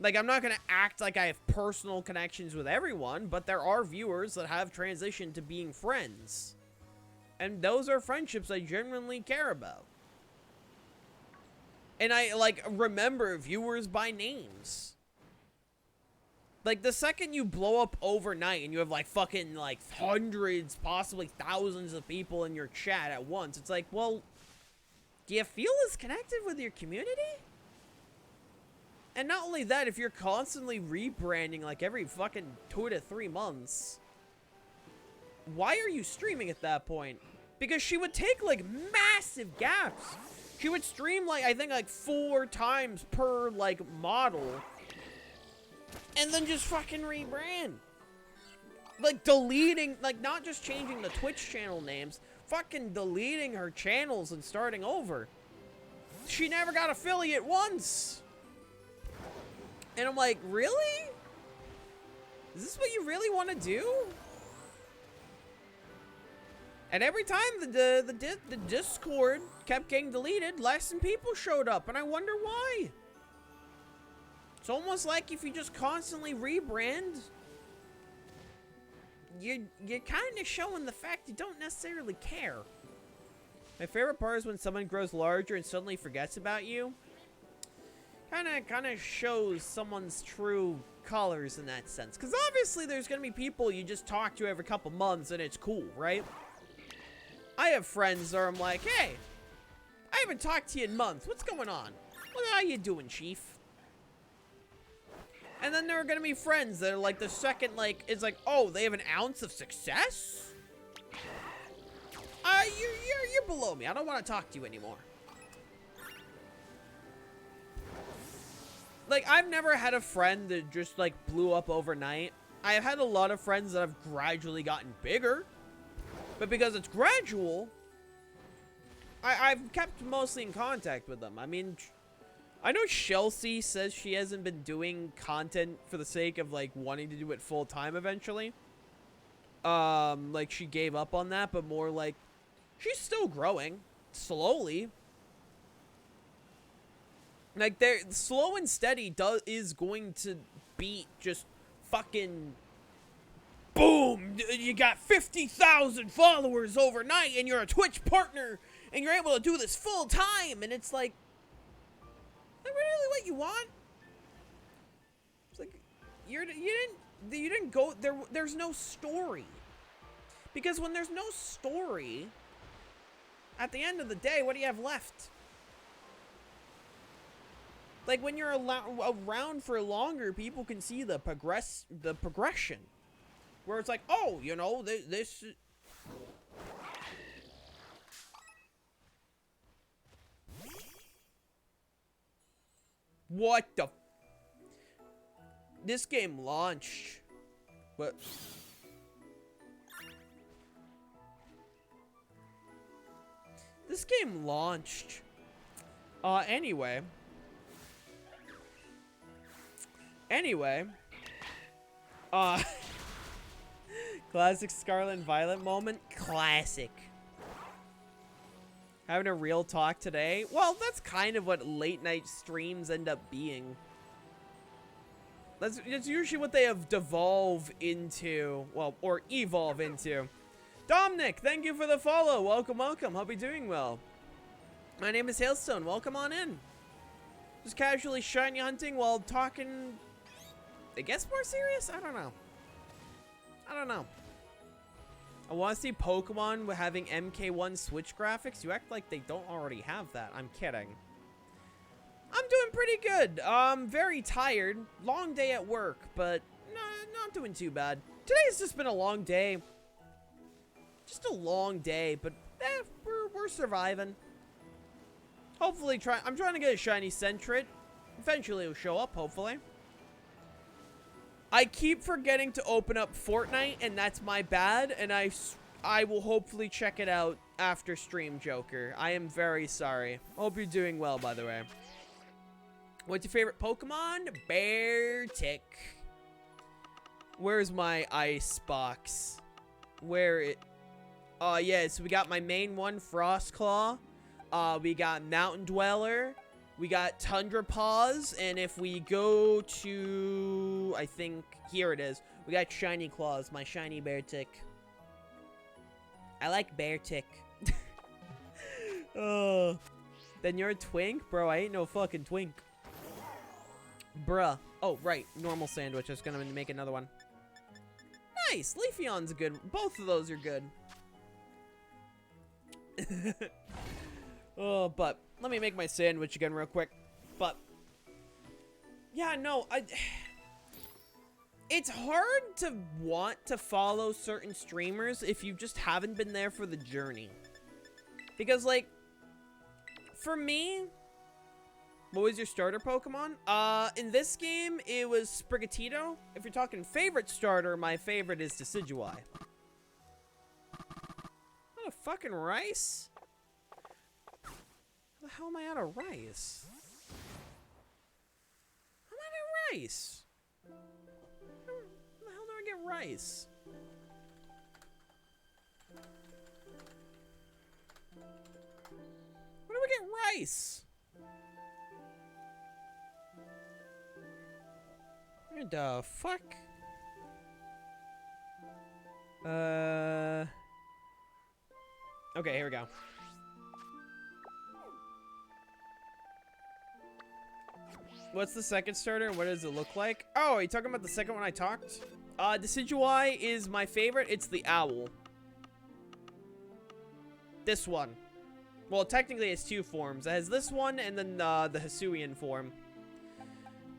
Like, I'm not gonna act like I have personal connections with everyone, but there are viewers that have transitioned to being friends. And those are friendships I genuinely care about. And I, like, remember viewers by names. Like, the second you blow up overnight and you have, like, fucking, like, hundreds, possibly thousands of people in your chat at once, it's like, well, do you feel as connected with your community? And not only that, if you're constantly rebranding, like, every fucking 2 to 3 months, why are you streaming at that point? Because she would take, like, massive gaps. She would stream, like, I think, like, 4 times per, like, model. And then just fucking rebrand. Like, deleting, like, not just changing the Twitch channel names, fucking deleting her channels and starting over. She never got affiliate once. And I'm like, really? Is this what you really want to do? And every time the Discord kept getting deleted, less and people showed up, and I wonder why. It's almost like if you just constantly rebrand, you're kind of showing the fact you don't necessarily care. My favorite part is when someone grows larger and suddenly forgets about you. Kind of shows someone's true colors in that sense. Because obviously there's going to be people you just talk to every couple months and it's cool, right? I have friends where I'm like, hey, I haven't talked to you in months. What's going on? How you doing, Chief? And then there are gonna be friends that are like the second, like, it's like, oh, they have an ounce of success? You're below me. I don't want to talk to you anymore. Like, I've never had a friend that just, like, blew up overnight. I've had a lot of friends that have gradually gotten bigger. But because it's gradual, I've kept mostly in contact with them. I mean, I know Chelsea says she hasn't been doing content for the sake of, like, wanting to do it full time eventually. Like, she gave up on that, but more like, she's still growing. Slowly. Like, slow and steady is going to beat just fucking... Boom! You got 50,000 followers overnight, and you're a Twitch partner, and you're able to do this full time, and it's like... Is that really what you want? It's like, you didn't go... There's no story. Because when there's no story, at the end of the day, what do you have left? Like, when you're around for longer, people can see the progression. Where it's like, oh, you know, this... What the... This game launched. What? This game launched. Anyway. Classic Scarlet and Violet moment. Classic. Having a real talk today. Well, that's kind of what late night streams end up being. That's usually what they have devolved into. Well, or evolve into. Dominic, thank you for the follow. Welcome, welcome. Hope you're doing well. My name is Hailstone. Welcome on in. Just casually shiny hunting while talking... I guess more serious? I don't know. I want to see Pokemon with having MK1 Switch graphics. You act like they don't already have that. I'm kidding. I'm doing pretty good. Very tired. Long day at work, but not doing too bad. Today's just been a long day. Just a long day, but we're surviving. Hopefully, I'm trying to get a shiny Sentret. Eventually, it'll show up, hopefully. I keep forgetting to open up Fortnite, and that's my bad, and I will hopefully check it out after stream, Joker. I am very sorry. Hope you're doing well, by the way. What's your favorite Pokemon? Beartic. Where's my ice box? Where it... yeah, so we got my main one, Frostclaw. We got Mountain Dweller. We got Tundra Paws. And if we go to... I think... Here it is. We got Shiny Claws, my shiny Beartic. I like Beartic. Then you're a twink? Bro, I ain't no fucking twink. Bruh. Oh, right. Normal sandwich. I was gonna make another one. Nice. Leafeon's good. Both of those are good. Oh, but let me make my sandwich again real quick. But yeah, no, it's hard to want to follow certain streamers if you just haven't been there for the journey. Because, like, for me, what was your starter Pokemon? In this game, it was Sprigatito. If you're talking favorite starter, my favorite is Decidueye. What a fucking rice? How the hell am I out of rice? I'm out of rice. How the hell do I get rice? Where do we get rice? What the fuck? Okay, here we go. What's the second starter? What does it look like? Oh, are you talking about the second one I talked? Decidueye is my favorite. It's the owl. This one. Well, technically it's two forms. It has this one and then the Hisuian form.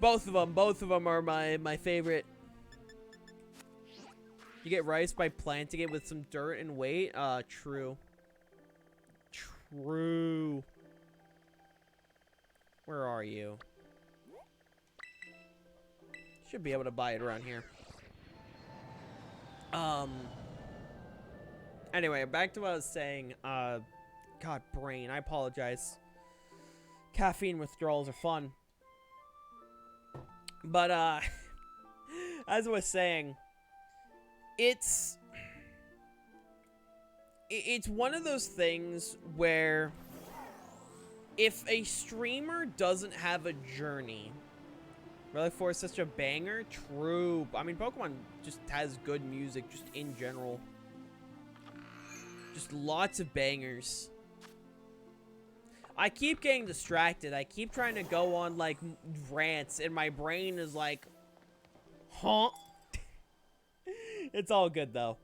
Both of them are my favorite. You get rice by planting it with some dirt and weight. True. True. Where are you? Should be able to buy it around here. Anyway, back to what I was saying. God, brain. I apologize. Caffeine withdrawals are fun. But, as I was saying, it's one of those things where if a streamer doesn't have a journey, Relic 4 is such a banger. True. I mean, Pokemon just has good music just in general. Just lots of bangers. I keep getting distracted. I keep trying to go on, like, rants, and my brain is like, huh? It's all good, though.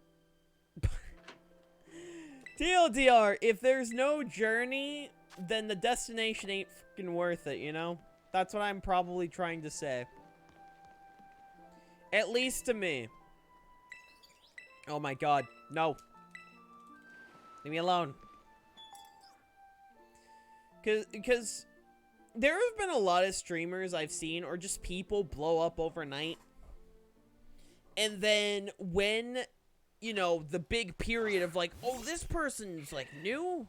TLDR, if there's no journey, then the destination ain't fucking worth it, you know? That's what I'm probably trying to say. At least to me. Oh my god. No. Leave me alone. Because there have been a lot of streamers I've seen, or just people blow up overnight. And then when, you know, the big period of like, oh, this person's like new.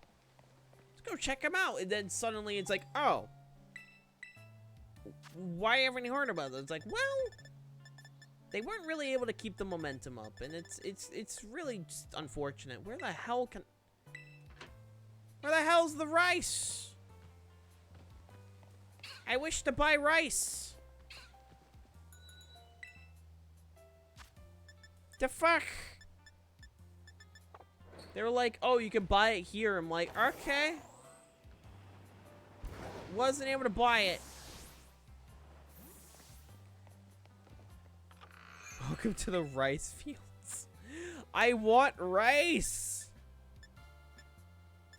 Let's go check him out. And then suddenly it's like, oh. Why haven't you heard about this? It's like, well, they weren't really able to keep the momentum up, and it's really just unfortunate. Where the hell's the rice? I wish to buy rice. The fuck? They were like, oh, you can buy it here. I'm like, okay. Wasn't able to buy it. Welcome to the rice fields. I want rice.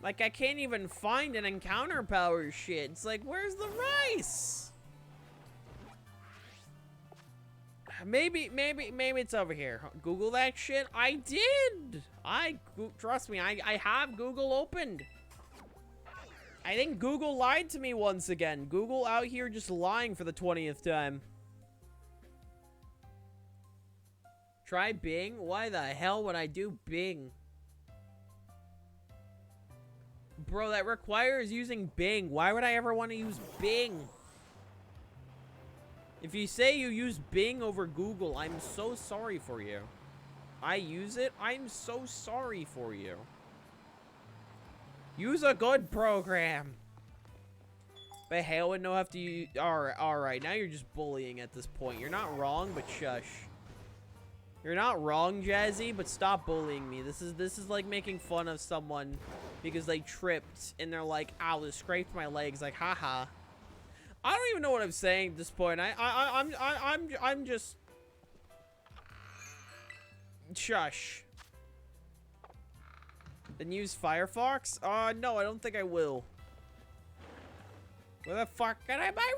Like, I can't even find an encounter power shit. It's like, where's the rice? Maybe it's over here. Google that shit. I did. Trust me, I have Google opened. I think Google lied to me once again. Google out here just lying for the 20th time. Try Bing? Why the hell would I do Bing? Bro, that requires using Bing. Why would I ever want to use Bing? If you say you use Bing over Google, I'm so sorry for you. I use it. I'm so sorry for you. Use a good program. But hey, I wouldn't know have to use... Alright, now you're just bullying at this point. You're not wrong, but shush. You're not wrong, Jazzy, but stop bullying me. This is like making fun of someone because they tripped and they're like, ow, this scraped my legs. Like, haha. I don't even know what I'm saying at this point. I'm just... Shush. Then use Firefox? No, I don't think I will. Where the fuck can I buy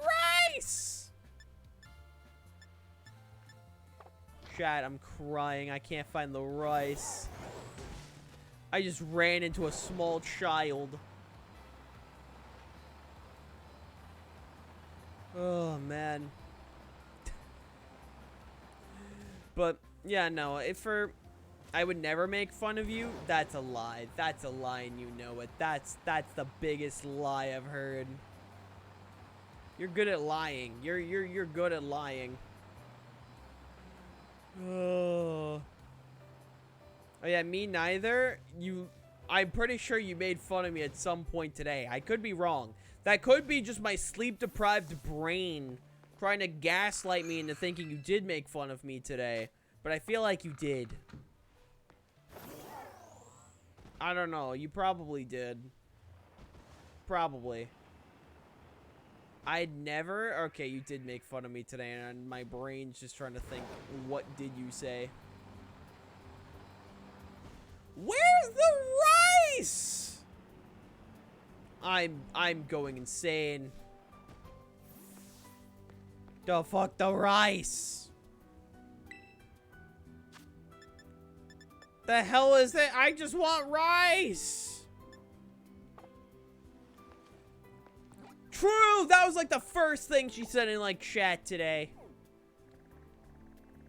rice? Chat, I'm crying. I can't find the rice. I just ran into a small child. Oh, man. But, yeah, no. I would never make fun of you. That's a lie. That's a lie and you know it. That's the biggest lie I've heard. You're good at lying. You're good at lying. Oh. Oh yeah, me neither. I'm pretty sure you made fun of me at some point today. I could be wrong. That could be just my sleep-deprived brain trying to gaslight me into thinking you did make fun of me today. But I feel like you did. I don't know. You probably did. Probably. I'd never... Okay, you did make fun of me today, and my brain's just trying to think, what did you say? Where's the rice? I'm going insane. The fuck, the rice? The hell is that? I just want rice. True, that was like the first thing she said in like chat today.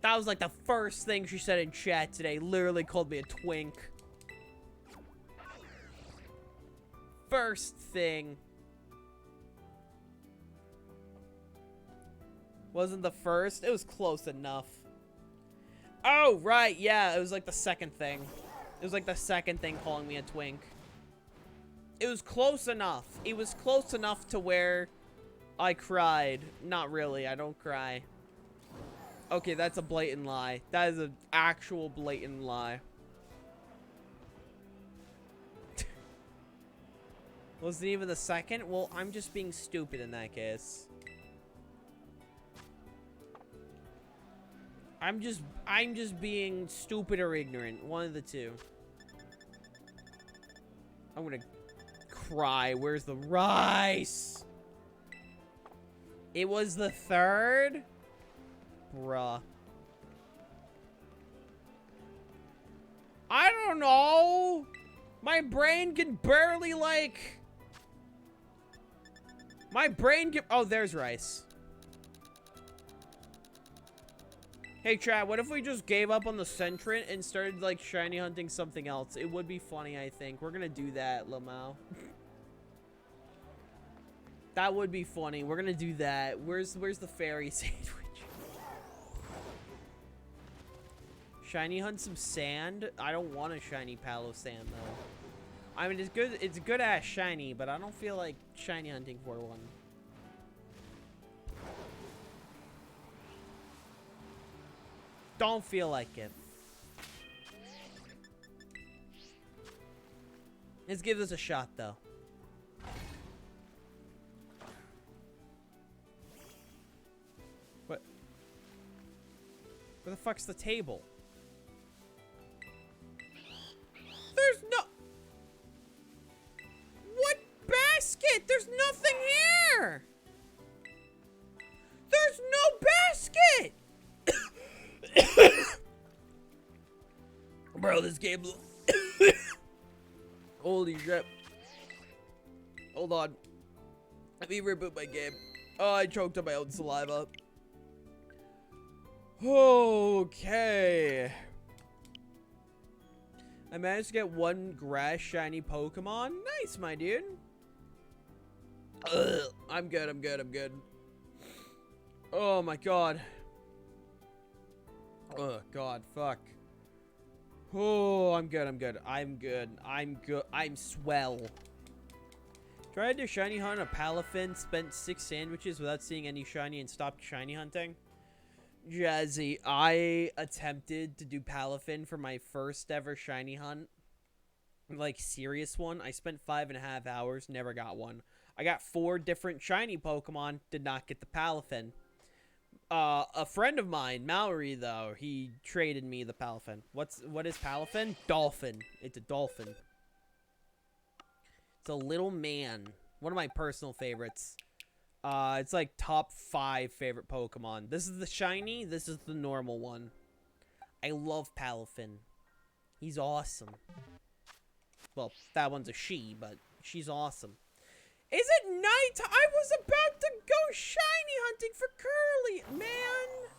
That was like the first thing she said in chat today. Literally called me a twink. First thing. Wasn't the first? It was close enough. Oh, right, yeah, it was like the second thing. It was like the second thing calling me a twink. It was close enough. It was close enough to where I cried. Not really, I don't cry. Okay, that's a blatant lie. That is an actual blatant lie. Wasn't even the second? Well, I'm just being stupid in that case. I'm just being stupid or ignorant. One of the two. I'm gonna cry. Where's the rice? It was the third? Bruh. I don't know. My brain can barely, like... My brain can... Oh, there's rice. Hey, Chad, what if we just gave up on the Centrant and started, like, shiny hunting something else? It would be funny, I think. We're gonna do that, Lamau. That would be funny. We're gonna do that. Where's the fairy sandwich? Shiny hunt some sand? I don't want a shiny palo sand, though. I mean, it's good. It's good ass shiny, but I don't feel like shiny hunting for one. Don't feel like it. Let's give this a shot, though. What? Where the fuck's the table? basket! There's nothing here! There's no basket! Bro, this game... Holy shit. Hold on. Let me reboot my game. Oh, I choked on my own saliva. Okay. I managed to get one grass shiny Pokemon. Nice, my dude. Ugh. I'm good, I'm good, I'm good. Oh my god. Oh god, fuck. Oh, I'm good, I'm good. I'm good. I'm good. I'm swell. Tried to shiny hunt a Palafin, spent 6 sandwiches without seeing any shiny and stopped shiny hunting. Jazzy, I attempted to do Palafin for my first ever shiny hunt. Like, serious one. I spent 5.5 hours, never got one. I got 4 different shiny Pokemon, did not get the Palafin. A friend of mine, Mallory, though, he traded me the Palafin. What is Palafin? Dolphin. It's a dolphin. It's a little man. One of my personal favorites. It's like top 5 favorite Pokemon. This is the shiny. This is the normal one. I love Palafin. He's awesome. Well, that one's a she, but she's awesome. Is it night? I was about to go shiny hunting for Curly. Man.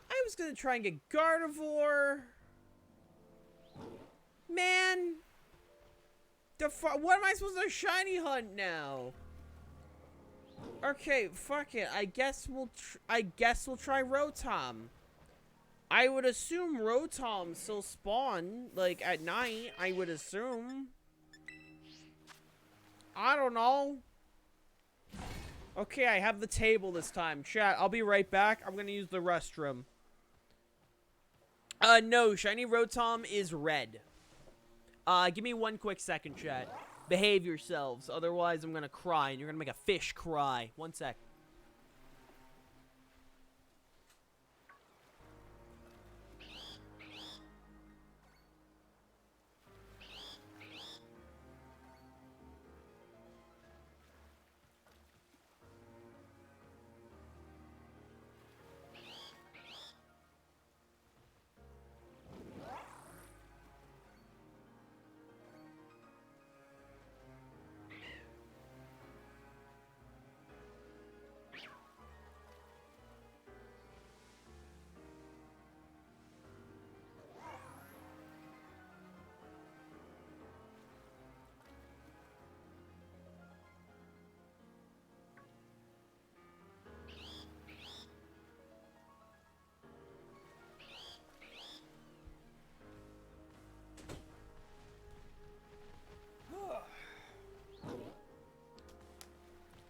I was going to try and get Gardevoir. Man. What am I supposed to shiny hunt now? Okay, fuck it. I guess we'll try Rotom. I would assume Rotom still spawn like at night. I would assume. I don't know. Okay, I have the table this time. Chat, I'll be right back. I'm gonna use the restroom. No, shiny Rotom is red. Give me 1 quick second, chat. Behave yourselves, otherwise I'm gonna cry, and you're gonna make a fish cry. 1 sec.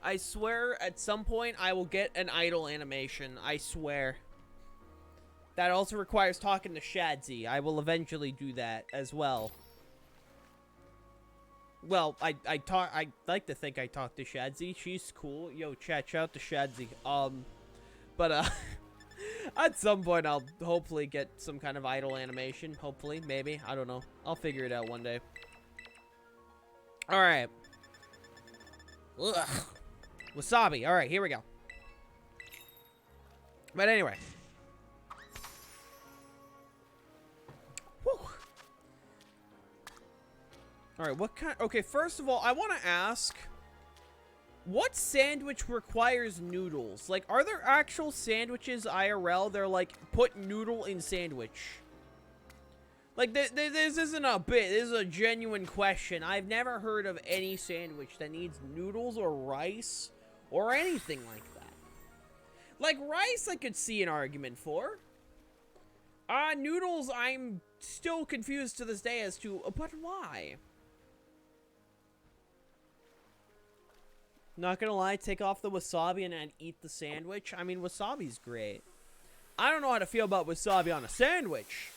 I swear at some point I will get an idle animation. I swear. That also requires talking to Shadzy. I will eventually do that as well. Well, I like to think I talk to Shadzy. She's cool. Yo, chat, shout out to Shadzy. But at some point I'll hopefully get some kind of idle animation. Hopefully, maybe. I don't know. I'll figure it out one day. Alright. Ugh. Wasabi. Alright, here we go. But anyway. Whew. Alright, what kind... Okay, first of all, I want to ask... What sandwich requires noodles? Like, are there actual sandwiches IRL? They're like, put noodle in sandwich. Like, this isn't a bit. This is a genuine question. I've never heard of any sandwich that needs noodles or rice or anything like that. Like, rice I could see an argument for. Noodles I'm still confused to this day as to, but why? Not gonna lie, take off the wasabi and then eat the sandwich. I mean, wasabi's great. I don't know how to feel about wasabi on a sandwich.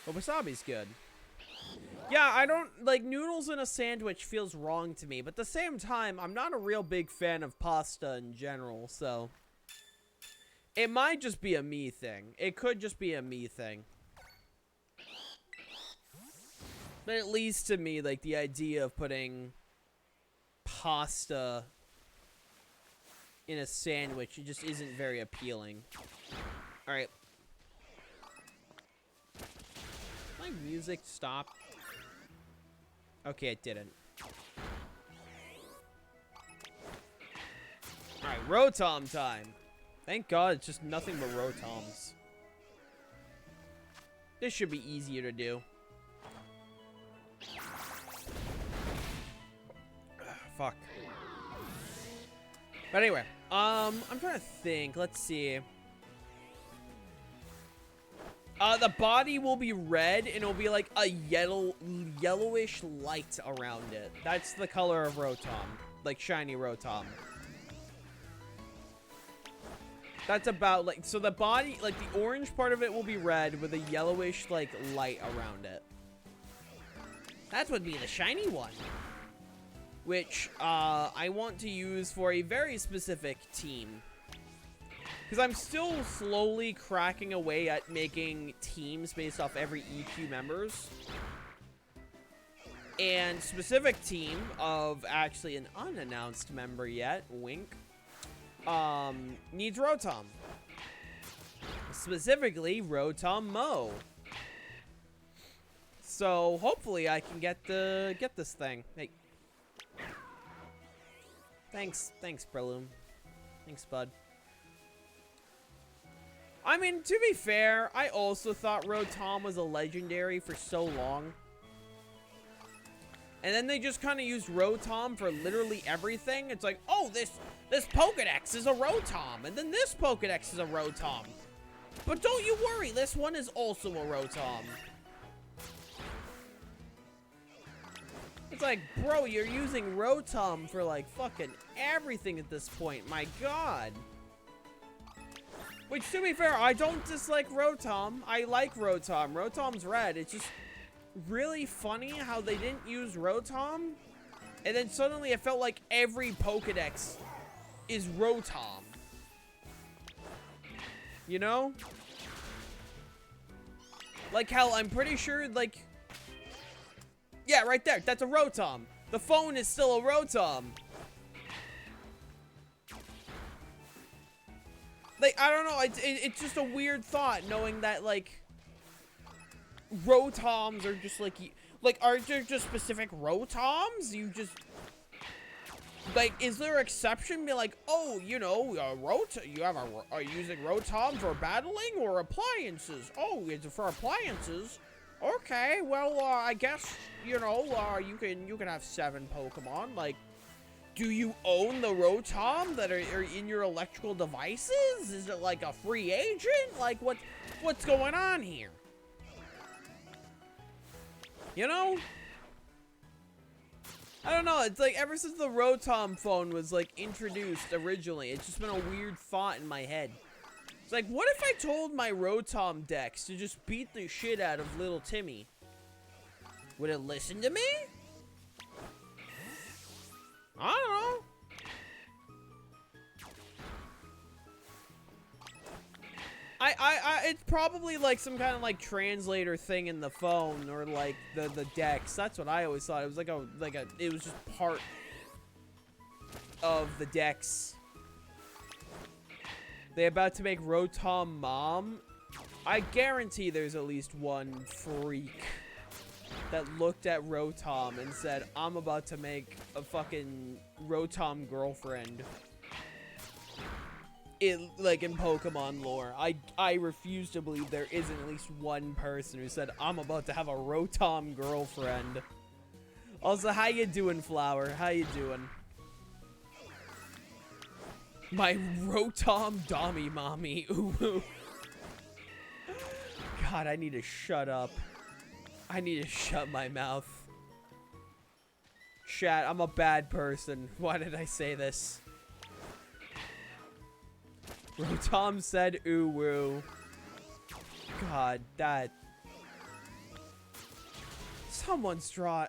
But wasabi's good. Yeah, I don't... Like, noodles in a sandwich feels wrong to me. But at the same time, I'm not a real big fan of pasta in general, so... It might just be a me thing. It could just be a me thing. But at least to me, like, the idea of putting... pasta in a sandwich. It just isn't very appealing. Alright. My music stopped. Okay, it didn't. Alright, Rotom time. Thank God it's just nothing but Rotoms. This should be easier to do. Fuck. But anyway, I'm trying to think. Let's see. The body will be red, and it'll be like a yellowish light around it. That's the color of Rotom. Like, shiny Rotom. That's about, like, so the body, like, the orange part of it will be red with a yellowish, like, light around it. That would be the shiny one. Which, I want to use for a very specific team. Because I'm still slowly cracking away at making teams based off every EQ members. And specific team of actually an unannounced member yet, wink, needs Rotom. Specifically, Rotom Mo. So hopefully I can get this thing. Hey. Thanks, Breloom. Thanks, bud. I mean, to be fair, I also thought Rotom was a legendary for so long. And then they just kind of used Rotom for literally everything. It's like, oh, this Pokedex is a Rotom, and then this Pokedex is a Rotom. But don't you worry, this one is also a Rotom. It's like, bro, you're using Rotom for, like, fucking everything at this point. My God. Which, to be fair, I don't dislike Rotom. I like Rotom. Rotom's red. It's just really funny how they didn't use Rotom. And then suddenly it felt like every Pokedex is Rotom. You know? Like how I'm pretty sure, like... Yeah, right there. That's a Rotom. The phone is still a Rotom. Like, I don't know. It's just a weird thought knowing that, like, Rotoms are just, like, are there just specific Rotoms? You just, like, is there exception? Be like, oh, you know, are you using Rotom for battling or appliances? Oh, it's for appliances. Okay, well, I guess, you know, you can have 7 Pokemon. Like, do you own the Rotom that are in your electrical devices? Is it like a free agent? Like, what's going on here? You know? I don't know. It's like ever since the Rotom phone was like introduced originally, it's just been a weird thought in my head. It's like, what if I told my Rotom Dex to just beat the shit out of little Timmy? Would it listen to me? I don't know. It's probably like some kind of like translator thing in the phone or like the Dex. That's what I always thought. It was it was just part of the Dex. They about to make Rotom Mom? I guarantee there's at least one freak that looked at Rotom and said, I'm about to make a fucking Rotom girlfriend. Like in Pokemon lore. I refuse to believe there isn't at least one person who said, I'm about to have a Rotom girlfriend. Also, how you doing, Flower? How you doing? My Rotom Dommy Mommy. Ooh. God, I need to shut up. I need to shut my mouth. Chat, I'm a bad person. Why did I say this? Rotom said ooh woo. God, that... Someone's draw...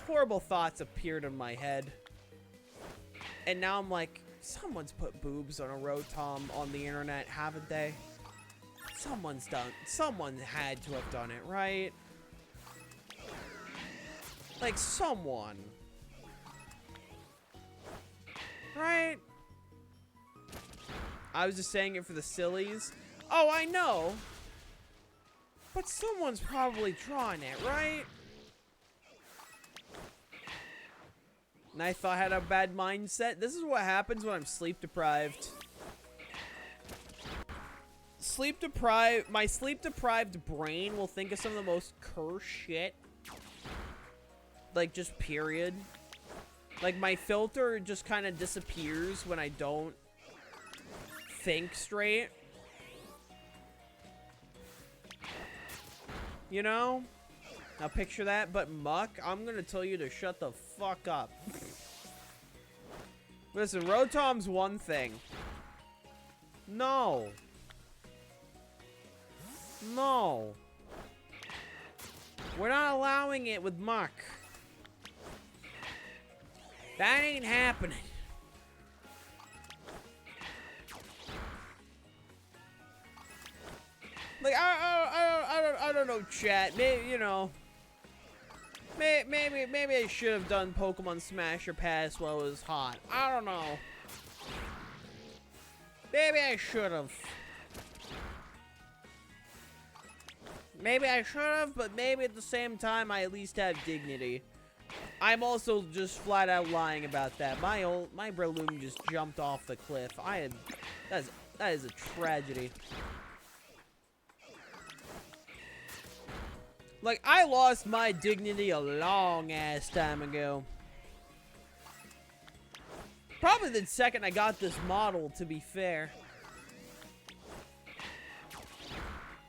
Horrible thoughts appeared in my head. And now I'm like, someone's put boobs on a Rotom on the internet, haven't they? Someone had to have done it, right? Like, someone. Right? I was just saying it for the sillies. Oh, I know. But someone's probably drawing it, right? And I thought I had a bad mindset. This is what happens when I'm sleep deprived. My sleep deprived brain will think of some of the most cursed shit. Like, just period. Like, my filter just kind of disappears when I don't think straight. You know? Now picture that, but Muck, I'm gonna tell you to shut the fuck up. Listen, Rotom's one thing. No. No. We're not allowing it with Muck. That ain't happening. Like, I don't know, chat. Maybe, you know. Maybe I should have done Pokemon Smash or Pass while it was hot. I don't know. Maybe I should have. Maybe I should have, but maybe at the same time I at least have dignity. I'm also just flat out lying about that. My Breloom just jumped off the cliff. That is a tragedy. Like, I lost my dignity a long ass time ago. Probably the second I got this model, to be fair.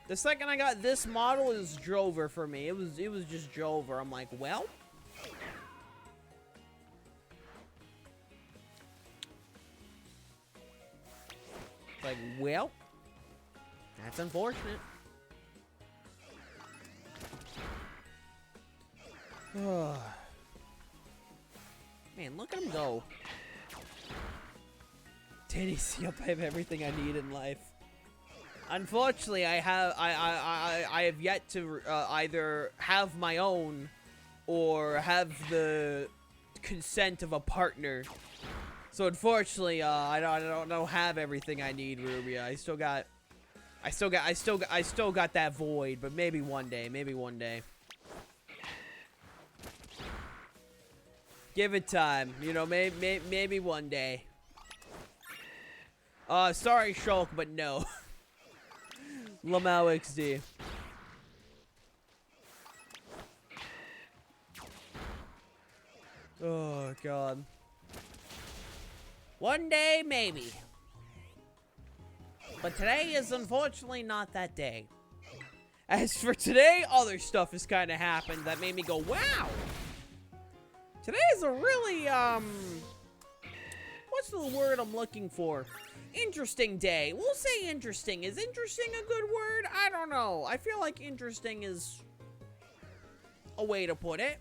The second I got this model, is Drover for me. It was just Drover. I'm like, well. Like, well. That's unfortunate. Man, look at him go. Titties, yep, I have everything I need in life. Unfortunately, I have yet to either have my own or have the consent of a partner. So unfortunately, I don't have everything I need, Rubia. I still got that void, but maybe one day, Give it time, you know, maybe one day. Sorry, Shulk, but no. Lamau XD. Oh, God. One day, maybe. But today is unfortunately not that day. As for today, other stuff has kind of happened that made me go, wow! Today is a really, what's the word I'm looking for? Interesting day. We'll say interesting. Is interesting a good word? I don't know. I feel like interesting is a way to put it.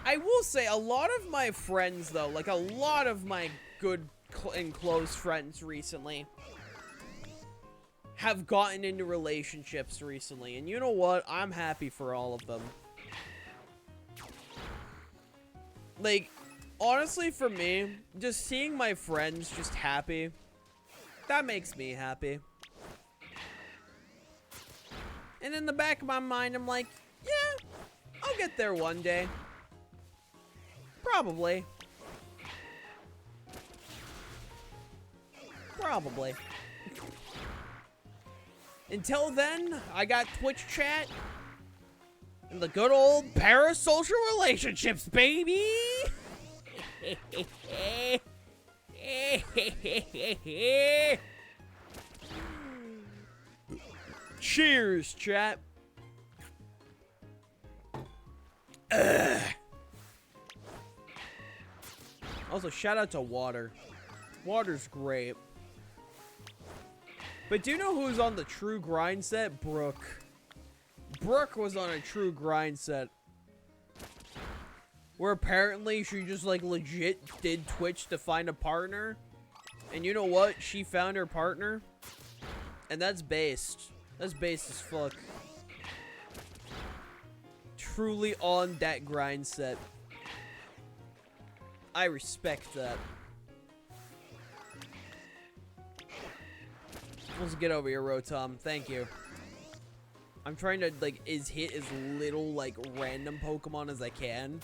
I will say a lot of my friends, though, like a lot of my good and close friends recently have gotten into relationships recently. And you know what? I'm happy for all of them. Like, honestly, for me, just seeing my friends just happy, that makes me happy. And in the back of my mind, I'm like, yeah, I'll get there one day. Probably. Probably. Until then, I got Twitch chat. And the good old parasocial relationships, baby! Cheers, chat. Also, shout out to Water. Water's great. But do you know who's on the true grind set? Brooke. Brooke was on a true grind set. Where apparently she just like legit did Twitch to find a partner. And you know what? She found her partner. And that's based. That's based as fuck. truly on that grind set. I respect that. Let's get over here, Rotom. Thank you. I'm trying to, like, hit as little, like, random Pokemon as I can.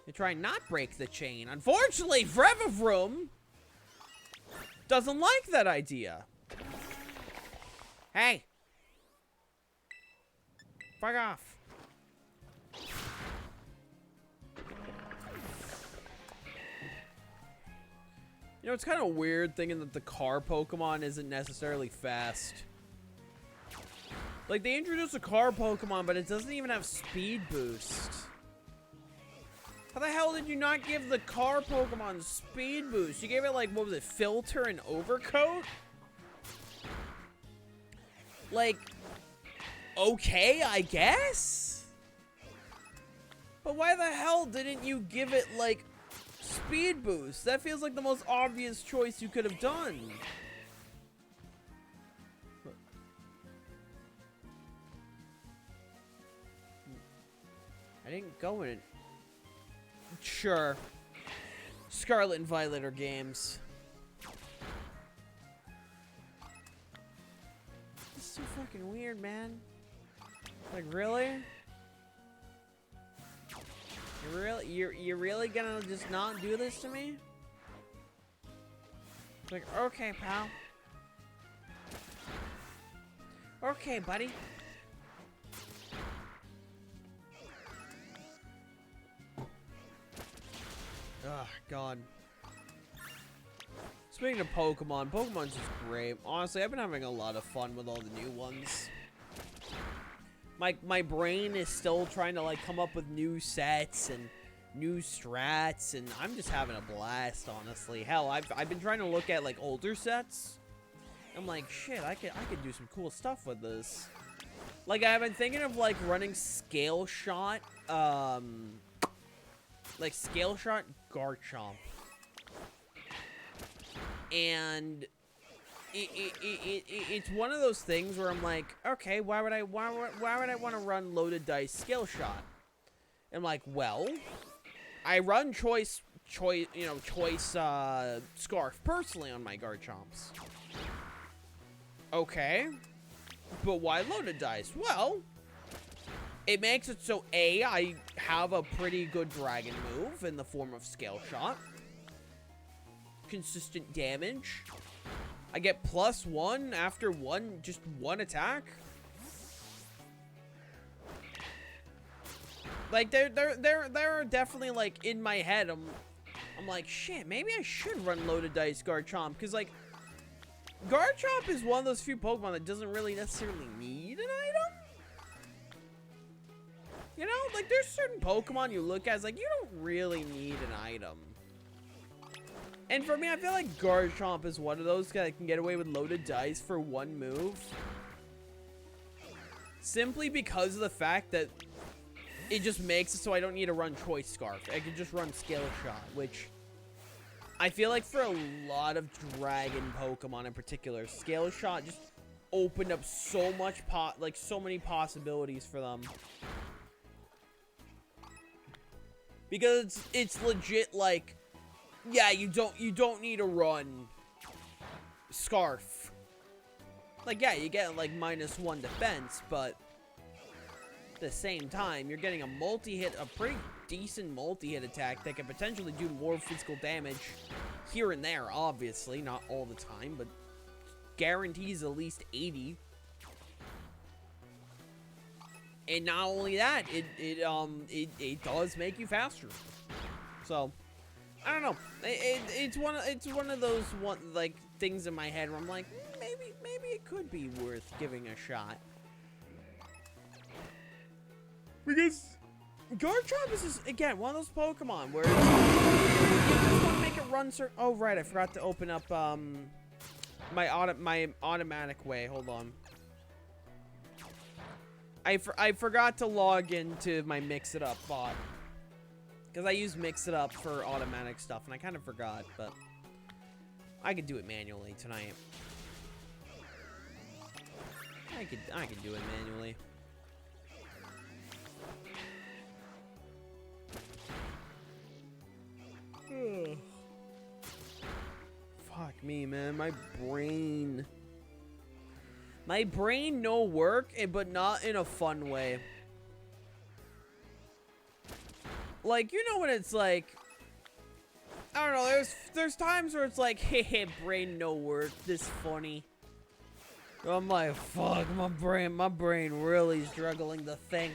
To try and not break the chain. Unfortunately, Forever Vroom doesn't like that idea. Hey. Fuck off. You know, it's kind of weird thinking that the car Pokemon isn't necessarily fast. Like, they introduced a car Pokemon, but it doesn't even have speed boost. How the hell did you not give the car Pokemon speed boost? You gave it, like, what was it, filter and overcoat? Like, okay, I guess? But why the hell didn't you give it, like, speed boost? That feels like the most obvious choice you could have done. I didn't go in it. Sure. Scarlet and Violet are games. This is so fucking weird, man. Like, really? You're really gonna just not do this to me? Like, okay, pal. Okay, buddy. Oh, God. Speaking of Pokemon, Pokemon's just great. Honestly, I've been having a lot of fun with all the new ones. My brain is still trying to, like, come up with new sets and new strats, and I'm just having a blast, honestly. Hell, I've been trying to look at, like, older sets. I'm like, shit, I could do some cool stuff with this. Like, I've been thinking of, like, running Scale Shot, like, Scale Shot Garchomp. And it's one of those things where I'm like, okay, why would I want to run Loaded Dice Scale Shot? I'm like, well, I run choice Scarf personally on my Garchomps. Okay, but why Loaded Dice? Well, it makes it so A, I have a pretty good dragon move in the form of Scale Shot. Consistent damage. I get +1 after just one attack. Like, there are definitely, like, in my head, I'm like, shit, maybe I should run Loaded Dice Garchomp, because, like, Garchomp is one of those few Pokemon that doesn't really necessarily need an item. You know, like, there's certain Pokemon you look at, it's like, you don't really need an item. And for me, I feel like Garchomp is one of those that can get away with Loaded Dice for one move. Simply because of the fact that it just makes it so I don't need to run Choice Scarf. I can just run Scale Shot, which I feel like for a lot of Dragon Pokemon in particular, Scale Shot just opened up so much so many possibilities for them. Because it's legit like, yeah, you don't need to run Scarf. Like, yeah, you get like -1 defense, but at the same time, you're getting a pretty decent multi-hit attack that can potentially do more physical damage here and there, obviously, not all the time, but guarantees at least 80. And not only that, it does make you faster. So, I don't know. It's one of those things in my head where I'm like, maybe it could be worth giving a shot. Because Garchomp is just, again, one of those Pokemon where you just want to make it run certain. Oh right, I forgot to open up my automatic way. Hold on. I forgot to log into my Mix It Up bot. Because I use Mix It Up for automatic stuff, and I kind of forgot, but I could do it manually tonight. I could do it manually. me, man. My brain. My brain no work, but not in a fun way. Like, you know when it's like, I don't know, there's times where it's like, hey, brain no work, this funny. I'm like, fuck, my brain really struggling to think.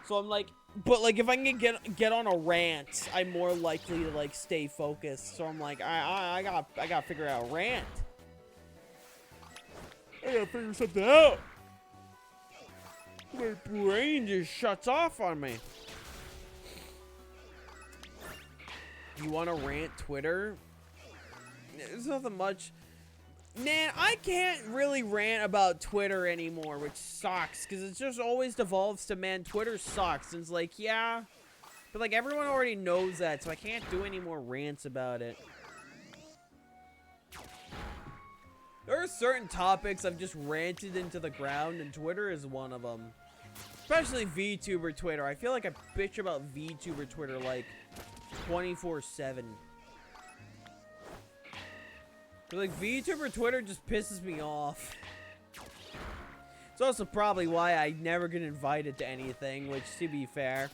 So I'm like, but like if I can get on a rant, I'm more likely to like stay focused. So I'm like, I gotta figure out a rant. I gotta figure something out. My brain just shuts off on me. You want to rant Twitter? There's nothing much. Man, I can't really rant about Twitter anymore, which sucks, because it just always devolves to, man, Twitter sucks. And it's like, yeah, but like everyone already knows that, so I can't do any more rants about it. There are certain topics I've just ranted into the ground, and Twitter is one of them. Especially VTuber Twitter. I feel like I bitch about VTuber Twitter like 24/7. But like VTuber Twitter just pisses me off. It's also probably why I never get invited to anything, which, to be fair.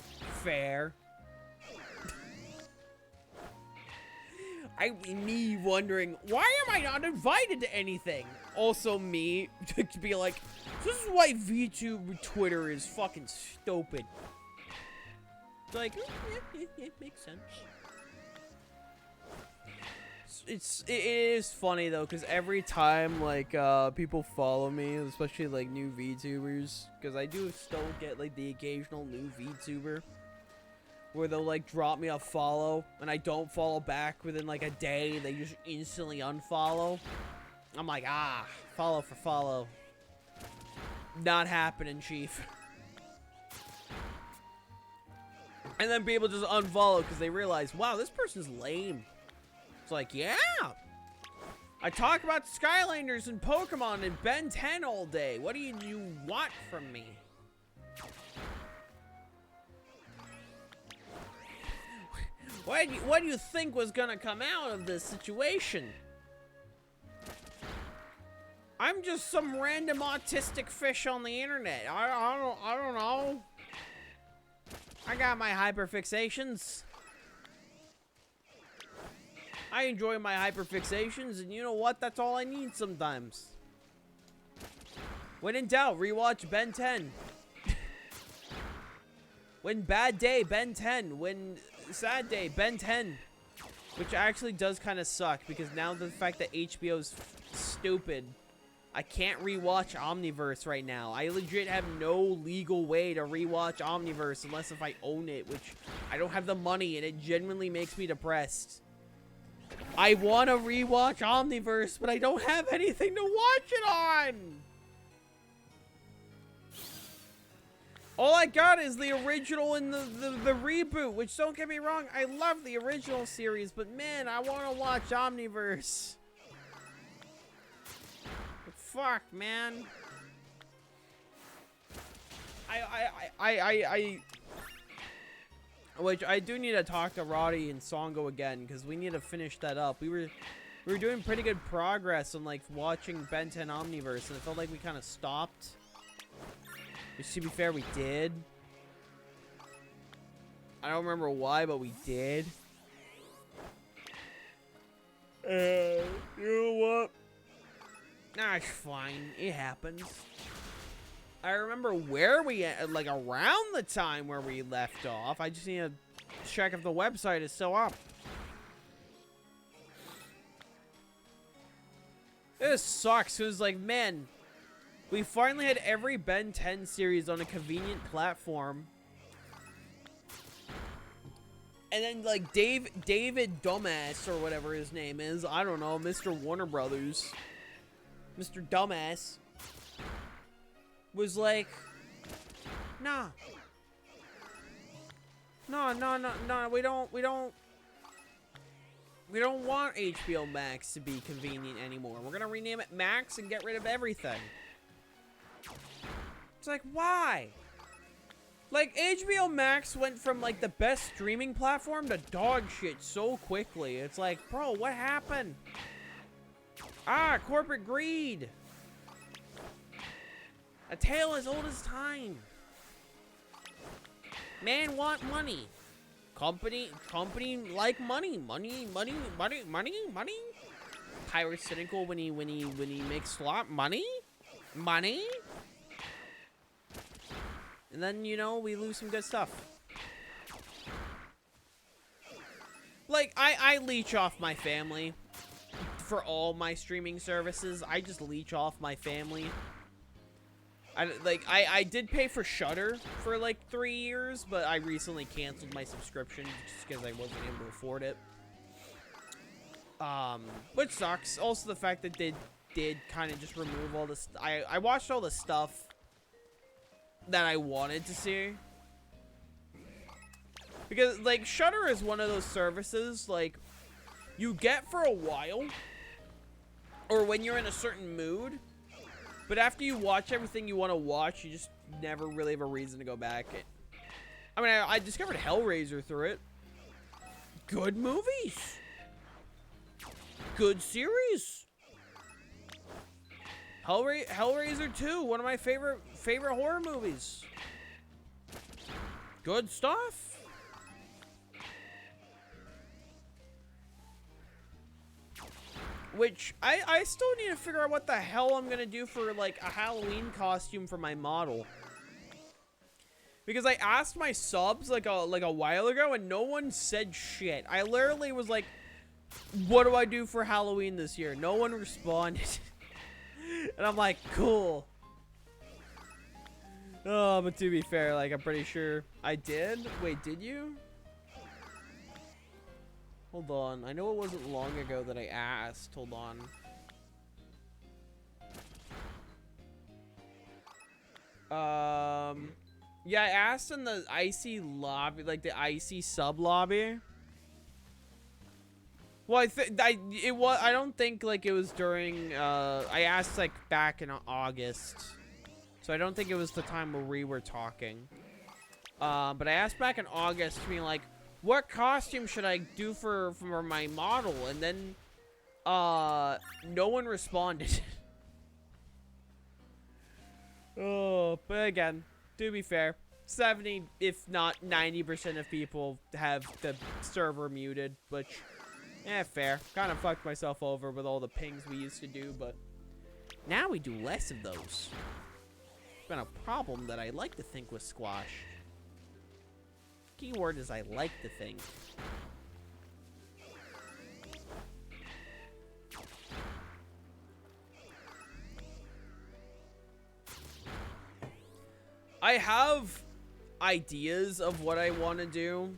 Me wondering, why am I not invited to anything? Also me to be like, this is why VTuber Twitter is fucking stupid. It's like, it makes sense. It is funny though, because every time like people follow me, especially like new VTubers, because I do still get like the occasional new VTuber where they'll like drop me a follow and I don't follow back within like a day. They just instantly unfollow. I'm like, follow for follow. Not happening, chief. And then people just unfollow because they realize, wow, this person's lame. It's like, yeah. I talk about Skylanders and Pokemon and Ben 10 all day. What do you want from me? What do you think was gonna come out of this situation? I'm just some random autistic fish on the internet. I don't know. I got my hyperfixations. I enjoy my hyperfixations, and you know what? That's all I need sometimes. When in doubt, rewatch Ben 10. When bad day, Ben 10. When sad day, Ben 10. Which actually does kind of suck, because now the fact that HBO's stupid, I can't rewatch Omniverse right now. I legit have no legal way to rewatch Omniverse unless if I own it, which I don't have the money, and it genuinely makes me depressed. I want to rewatch Omniverse, but I don't have anything to watch it on. All I got is the original and the reboot, which, don't get me wrong, I love the original series, but man, I want to watch Omniverse. But fuck, man. Which I do need to talk to Roddy and Songo again, because we need to finish that up. We were doing pretty good progress on like watching Ben 10 Omniverse, and it felt like we kind of stopped. Which, to be fair, we did. I don't remember why, but we did. You know what? Nah, it's fine. It happens. I remember where we, like, around the time where we left off. I just need to check if the website is still up. This sucks, because, like, man, we finally had every Ben 10 series on a convenient platform. And then, like, David Dumbass, or whatever his name is, I don't know, Mr. Warner Brothers, Mr. Dumbass, was like, nah. No, we don't want HBO Max to be convenient anymore. We're gonna rename it Max and get rid of everything. It's like, why? Like, HBO Max went from, like, the best streaming platform to dog shit so quickly. It's like, bro, what happened? Ah, corporate greed. A tale as old as time. Man want money. Company like money. Money. Pirate cynical when he makes slot money. And then, you know, we lose some good stuff. Like, I leech off my family for all my streaming services. I just leech off my family. I did pay for Shudder for like 3 years, but I recently canceled my subscription just because I wasn't able to afford it. Which sucks. Also the fact that they did kind of just remove all this. I watched all the stuff that I wanted to see. Because, like, Shudder is one of those services, like, you get for a while, or when you're in a certain mood, but after you watch everything you want to watch, you just never really have a reason to go back. I mean, I discovered Hellraiser through it. Good movies. Good series. Hellraiser 2, one of my favorite horror movies. Good stuff. Which, I still need to figure out what the hell I'm gonna do for, like, a Halloween costume for my model. Because I asked my subs, like a while ago, and no one said shit. I literally was like, what do I do for Halloween this year? No one responded. And I'm like, cool. Oh, but to be fair, like, I'm pretty sure I did. Wait, did you? Hold on. I know it wasn't long ago that I asked. Hold on. Yeah, I asked in the icy lobby, like the icy sub lobby. Well, I don't think like it was during, I asked like back in August. So I don't think it was the time where we were talking. But I asked back in August, being like, what costume should I do for my model? And then, no one responded. Oh, but again, to be fair, 70, if not 90% of people have the server muted, which, fair. Kind of fucked myself over with all the pings we used to do, but now we do less of those. It's been a problem that I like to think was squashed. Keyword is I like to think. I have ideas of what I want to do.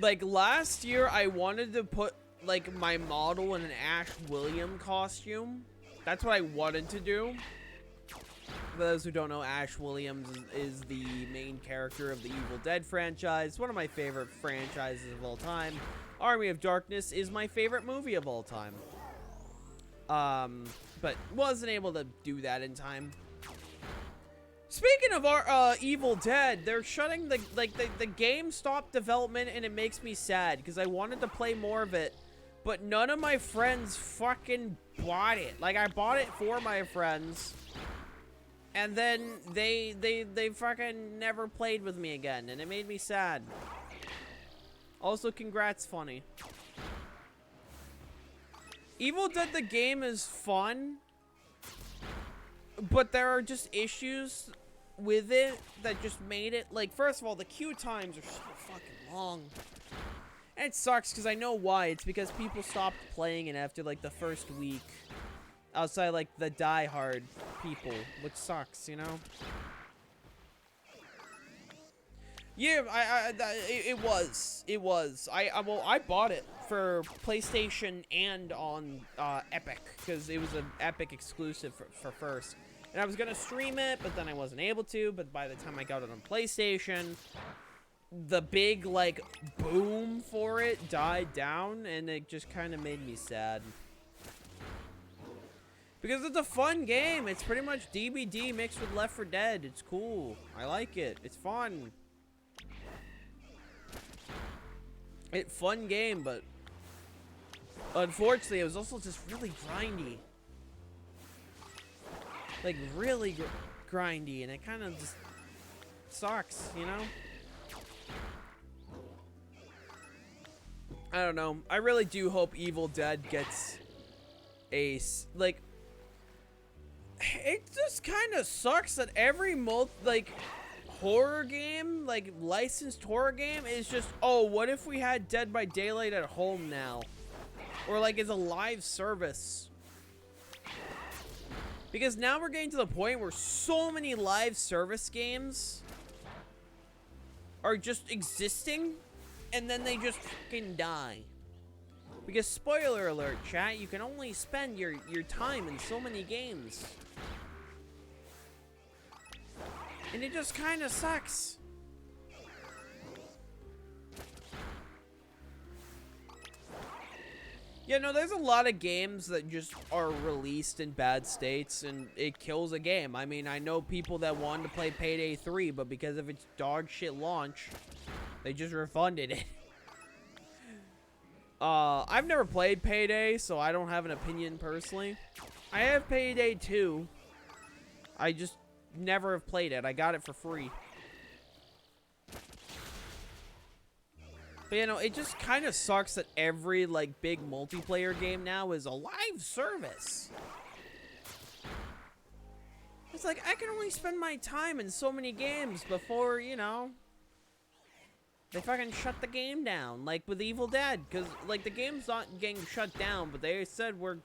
Like last year, I wanted to put like my model in an Ash William costume. That's what I wanted to do. For those who don't know, Ash Williams is the main character of the Evil Dead franchise, one of my favorite franchises of all time. Army of Darkness is my favorite movie of all time. But wasn't able to do that in time. Speaking of our Evil Dead, they're shutting the game stopped development, and it makes me sad because I wanted to play more of it, but none of my friends fucking bought it. Like I bought it for my friends. And then they fucking never played with me again, and it made me sad. Also, congrats, Funny. Evil Dead the game is fun, but there are just issues with it that just made it, like, first of all, the queue times are so fucking long. And it sucks because I know why. It's because people stopped playing it after, like, the first week. Outside, like, the die-hard people, which sucks, you know? Yeah, it was. Well, I bought it for PlayStation and on Epic, because it was an Epic exclusive for first. And I was gonna stream it, but then I wasn't able to, but by the time I got it on PlayStation, the big, like, boom for it died down, and it just kind of made me sad. Because it's a fun game. It's pretty much DBD mixed with Left 4 Dead. It's cool. I like it. It's fun. It's fun game, but unfortunately, it was also just really grindy. Like, really grindy, and it kind of just sucks, you know? I don't know. I really do hope Evil Dead gets a, like, it just kind of sucks that every horror game, like licensed horror game, is just, oh, what if we had Dead by Daylight at home now? Or like it's a live service. Because now we're getting to the point where so many live service games are just existing, and then they just fucking die. Because, spoiler alert, chat, you can only spend your time in so many games. And it just kind of sucks. Yeah, no, there's a lot of games that just are released in bad states, and it kills a game. I mean, I know people that wanted to play Payday 3, but because of its dog shit launch, they just refunded it. I've never played Payday, so I don't have an opinion personally. I have Payday 2. I just never have played it. I got it for free. But, you know, it just kind of sucks that every, like, big multiplayer game now is a live service. It's like, I can only spend my time in so many games before, you know, they fucking shut the game down. Like, with Evil Dead. Because, like, the game's not getting shut down, but they said we're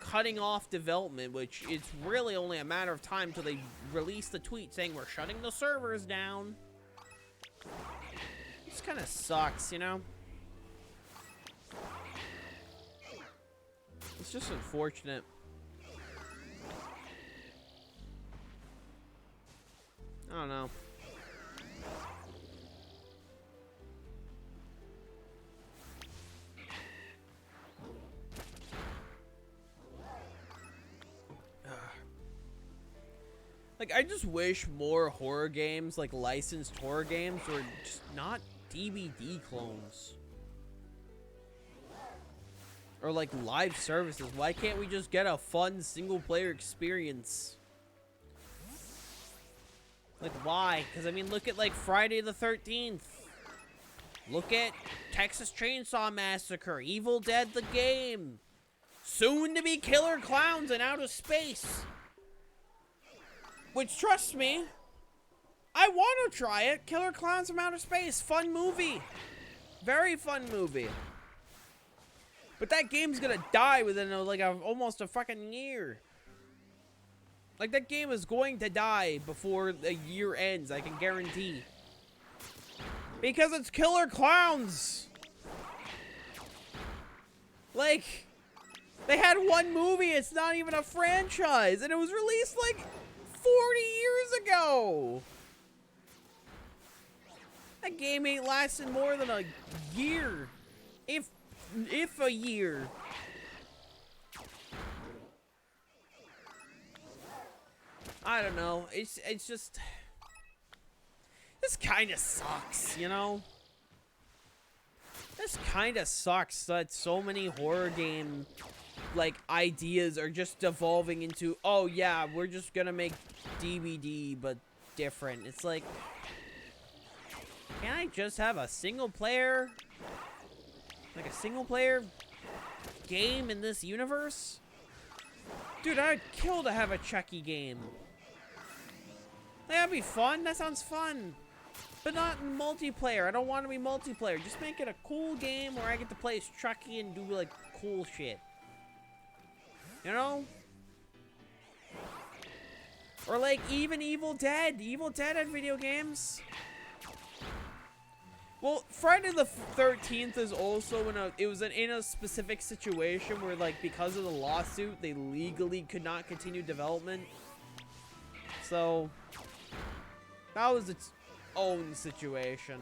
cutting off development, which it's really only a matter of time till they release the tweet saying we're shutting the servers down. This kind of sucks, you know? It's just unfortunate. I don't know. Like, I just wish more horror games, like licensed horror games, were just not DVD clones. Or like live services. Why can't we just get a fun single player experience? Like, why? Because, I mean, look at like Friday the 13th. Look at Texas Chainsaw Massacre, Evil Dead the game. Soon to be Killer Clowns in Outer Space. Which, trust me, I want to try it. Killer Clowns from Outer Space. Fun movie. Very fun movie. But that game's gonna die within like almost a fucking year. Like, that game is going to die before the year ends, I can guarantee. Because it's Killer Clowns. Like, they had one movie, it's not even a franchise, and it was released like 40 years ago. That game ain't lasted more than a year. If a year. I don't know. It's just, this kind of sucks, you know? This kind of sucks that so many horror game, like, ideas are just devolving into, oh yeah, we're just gonna make DVD, but different. It's like, can I just have a single player, like a single player game in this universe? Dude, I'd kill to have a Chucky game. That'd be fun. That sounds fun. But not in multiplayer. I don't want to be multiplayer. Just make it a cool game where I get to play as Chucky and do, like, cool shit. You know? Or, like, even Evil Dead. Evil Dead had video games. Well, Friday the 13th is also in a specific situation where, like, because of the lawsuit, they legally could not continue development. So, that was its own situation.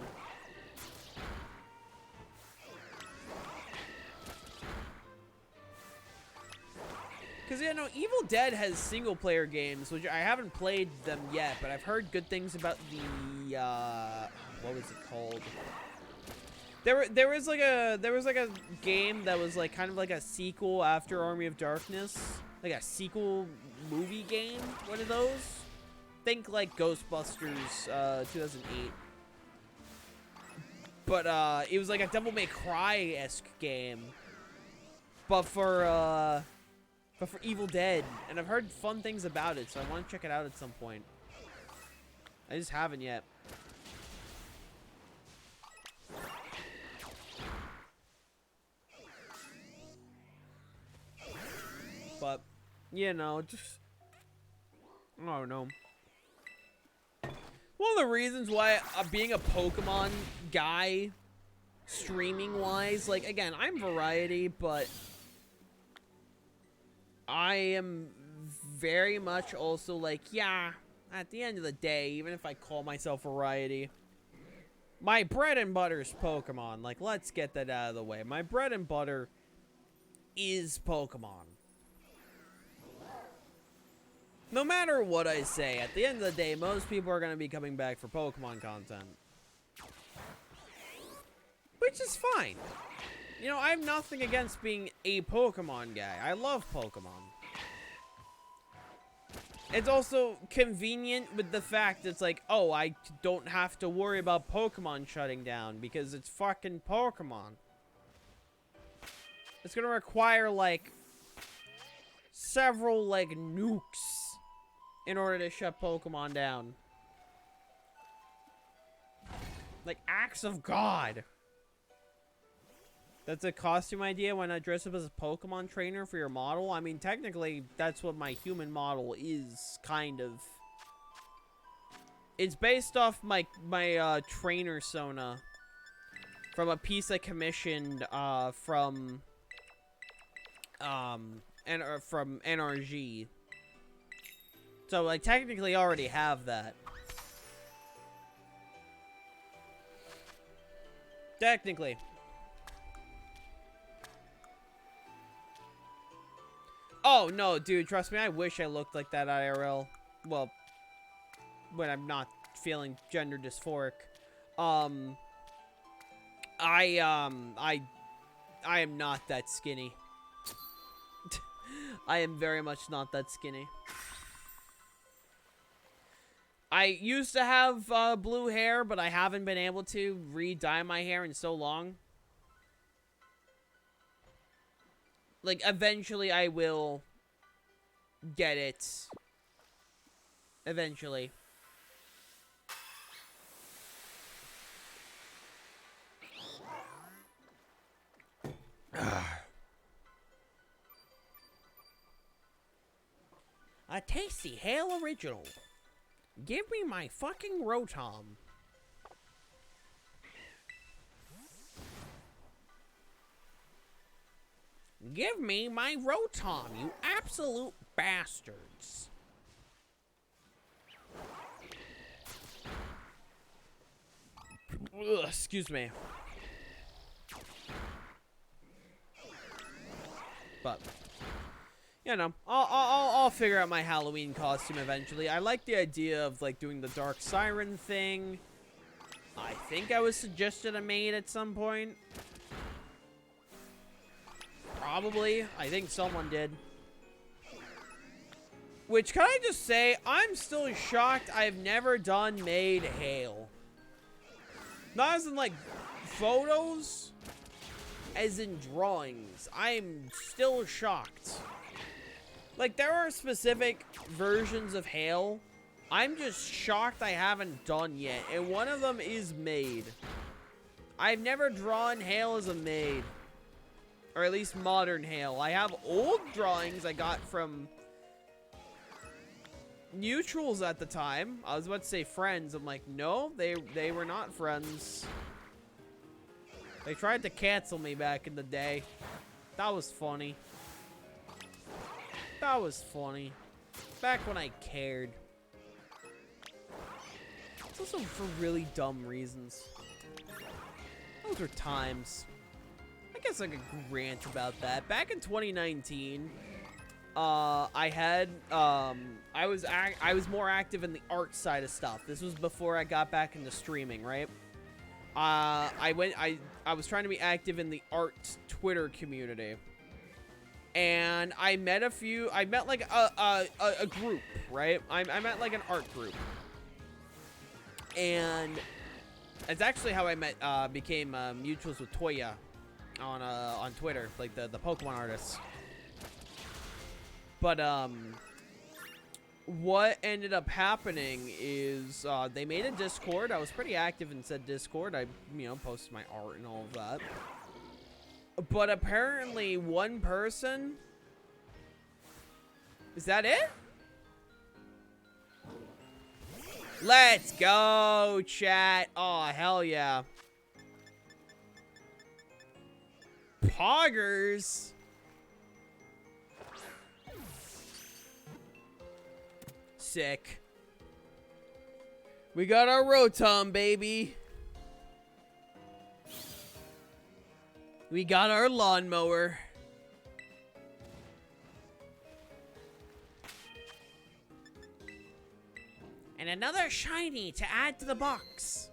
Because, you know, Evil Dead has single-player games, which I haven't played them yet, but I've heard good things about the, what was it called? There was like a game that was like kind of like a sequel after Army of Darkness, like a sequel movie game, one of those. Think like Ghostbusters 2008. But it was like a Devil May Cry-esque game, but for Evil Dead, and I've heard fun things about it, so I want to check it out at some point. I just haven't yet. But, you know, just, I don't know. One of the reasons why being a Pokemon guy, streaming-wise, like, again, I'm variety, but I am very much also like, yeah, at the end of the day, even if I call myself variety, my bread and butter is Pokemon. Like, let's get that out of the way. My bread and butter is Pokemon. No matter what I say, at the end of the day, most people are going to be coming back for Pokemon content. Which is fine. You know, I have nothing against being a Pokemon guy. I love Pokemon. It's also convenient with the fact it's like, oh, I don't have to worry about Pokemon shutting down because it's fucking Pokemon. It's going to require, like, several, like, nukes in order to shut Pokemon down. Like, acts of God. That's a costume idea. Why not dress up as a Pokemon trainer for your model? I mean, technically, that's what my human model is, kind of. It's based off my trainer Sona from a piece I commissioned from NRG. So I technically already have that. Technically. Oh, no, dude, trust me, I wish I looked like that IRL. Well, when I'm not feeling gender dysphoric. I am not that skinny. I am very much not that skinny. I used to have blue hair, but I haven't been able to re-dye my hair in so long. Like, eventually I will get it. Eventually. A tasty Hail Original. Give me my fucking Rotom. Give me my Rotom, you absolute bastards. Ugh, excuse me. But, you know, I'll figure out my Halloween costume eventually. I like the idea of, like, doing the Dark Siren thing. I think I was suggested a maid at some point. Probably. I think someone did. Which, can I just say, I'm still shocked I've never done Maid Hail. Not as in, like, photos, as in drawings. I'm still shocked. Like, there are specific versions of Hail I'm just shocked I haven't done yet, and one of them is Maid. I've never drawn Hail as a maid. Or at least modern Hail. I have old drawings I got from neutrals at the time. I was about to say friends. I'm like, no, they were not friends. They tried to cancel me back in the day. That was funny. That was funny. Back when I cared. It's also for really dumb reasons. Those were times. I guess I could rant about that. Back in 2019, I was more active in the art side of stuff. This was before I got back into streaming, right? I was trying to be active in the art Twitter community. And I met like a group, right? I met like an art group. And it's actually how I became mutuals with Toya on Twitter, like the Pokemon artists. But what ended up happening is they made a Discord. I was pretty active in said Discord. I, posted my art and all of that. But apparently one person... Is that it? Let's go, chat. Oh, hell yeah. Poggers. Sick. We got our Rotom, baby. We got our lawnmower. And another shiny to add to the box.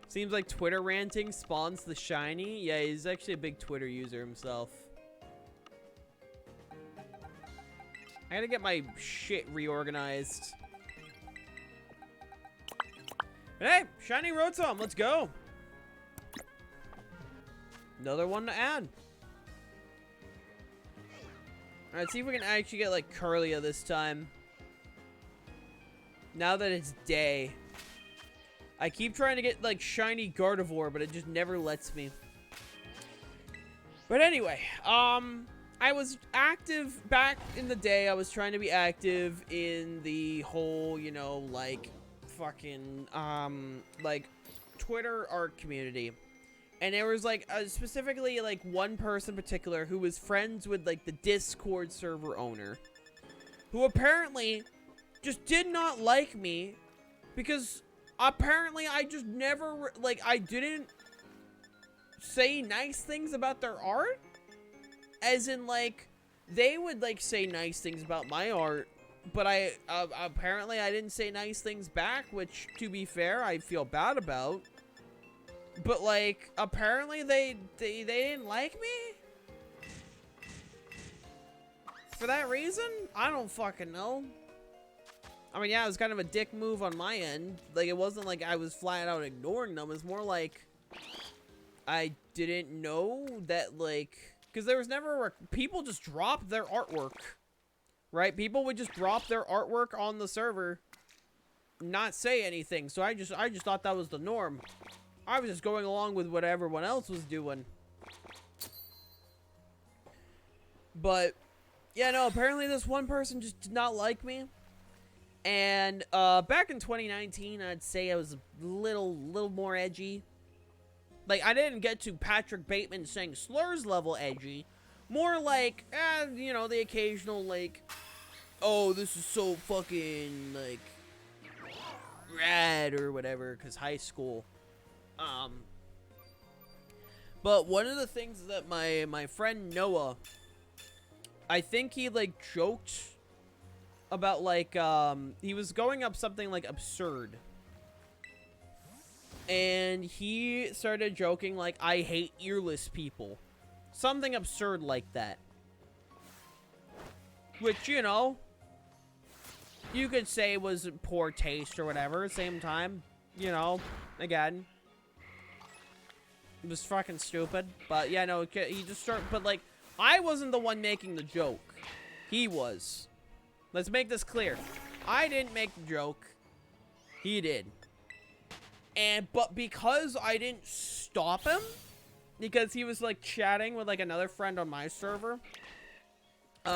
Seems like Twitter ranting spawns the shiny. Yeah, he's actually a big Twitter user himself. I gotta get my shit reorganized. Hey, shiny Rotom, let's go. Another one to add. Alright, see if we can actually get, like, Curlia this time. Now that it's day. I keep trying to get, like, shiny Gardevoir, but it just never lets me. But anyway, I was active back in the day. I was trying to be active in the whole, like, fucking, like, Twitter art community. And there was, like, specifically, like, one person in particular who was friends with, like, the Discord server owner. Who apparently just did not like me because apparently I just never, like, I didn't say nice things about their art. As in, like, they would, like, say nice things about my art. But apparently I didn't say nice things back, which, to be fair, I feel bad about. But, like, apparently they didn't like me? For that reason? I don't fucking know. I mean, yeah, it was kind of a dick move on my end. Like, it wasn't like I was flat out ignoring them. It's more like I didn't know that, like... Because there was never... People just dropped their artwork. Right? People would just drop their artwork on the server. Not say anything. So I just thought that was the norm. I was just going along with what everyone else was doing. But, yeah, no, apparently this one person just did not like me. And, back in 2019, I'd say I was a little more edgy. Like, I didn't get to Patrick Bateman saying slurs level edgy. More like, the occasional, like, oh, this is so fucking, like, rad or whatever, because high school. But one of the things that my friend Noah, I think he, like, joked about, like, he was going up something, like, absurd. And he started joking, like, I hate earless people. Something absurd like that. Which, you could say was poor taste or whatever. Same time, again. It was fucking stupid. But, yeah, no, he just started... But, like, I wasn't the one making the joke. He was. Let's make this clear. I didn't make the joke. He did. But because I didn't stop him, because he was, like, chatting with, like, another friend on my server,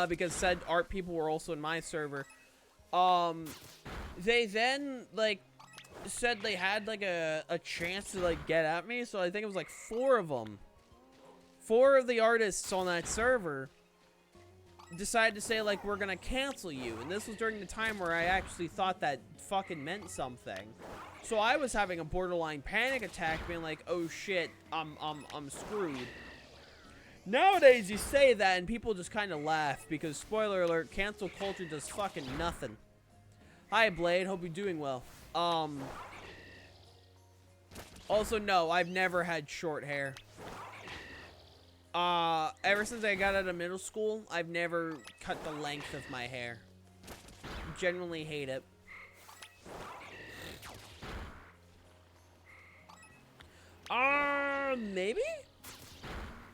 because said art people were also in my server, they then, like, said they had, like, a chance to, like, get at me, so I think it was, like, 4 of them. 4 of the artists on that server decided to say, like, we're gonna cancel you, and this was during the time where I actually thought that fucking meant something. So I was having a borderline panic attack, being like, oh shit, I'm screwed. Nowadays, you say that and people just kind of laugh because, spoiler alert, cancel culture does fucking nothing. Hi, Blade. Hope you're doing well. Also, no, I've never had short hair. Ever since I got out of middle school, I've never cut the length of my hair. Genuinely hate it. Maybe?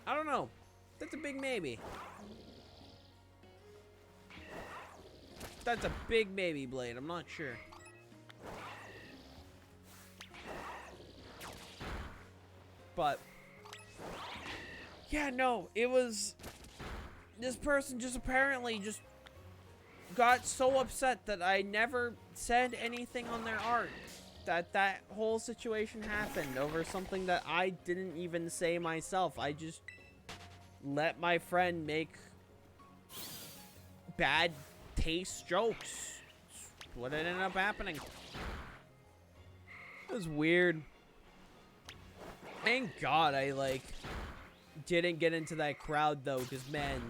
I don't know. That's a big maybe. That's a big maybe, Blade. I'm not sure. But yeah, no, it was this person just apparently just got so upset that I never said anything on their art. That whole situation happened over something that I didn't even say myself. I just let my friend make bad taste jokes. That's what ended up happening. It was weird. Thank God I, like, didn't get into that crowd, though, because, man,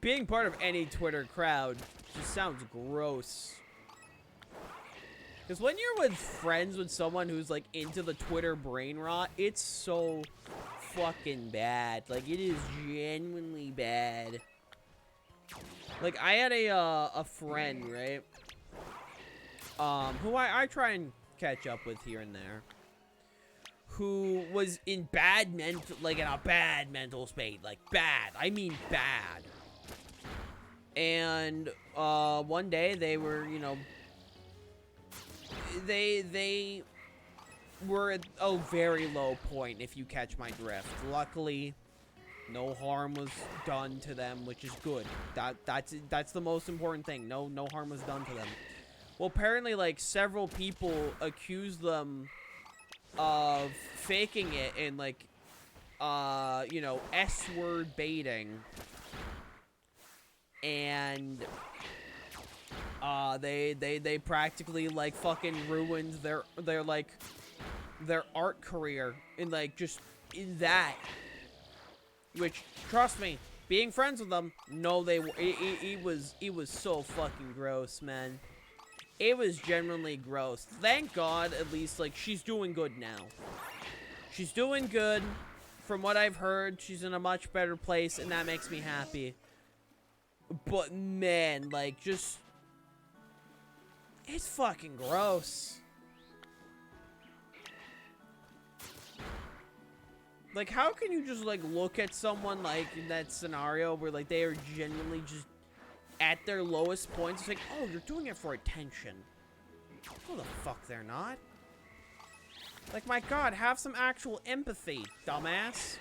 being part of any Twitter crowd just sounds gross. Because when you're with friends with someone who's, like, into the Twitter brain rot, it's so fucking bad. Like, it is genuinely bad. Like, I had a friend, right? Who I try and catch up with here and there. Who was in bad mental, like, in a bad mental state. Like, bad. I mean bad. And, one day they were, you know, they were at a very low point, if you catch my drift. Luckily, no harm was done to them, which is good. That's the most important thing. No harm was done to them. Well, apparently, like, several people accused them of faking it and, like, you know, S-word baiting. And they practically, like, fucking ruined their like their art career in, like, just in that. Which, trust me, being friends with them, no, it was so fucking gross, man. It was genuinely gross. Thank God, at least, like, she's doing good now. She's doing good. From what I've heard, she's in a much better place, and that makes me happy. But, man, like, just... it's fucking gross. Like, how can you just, like, look at someone, like, in that scenario where, like, they are genuinely just at their lowest points? It's like, oh, you're doing it for attention. No, the fuck they're not. Like, my God, have some actual empathy, dumbass.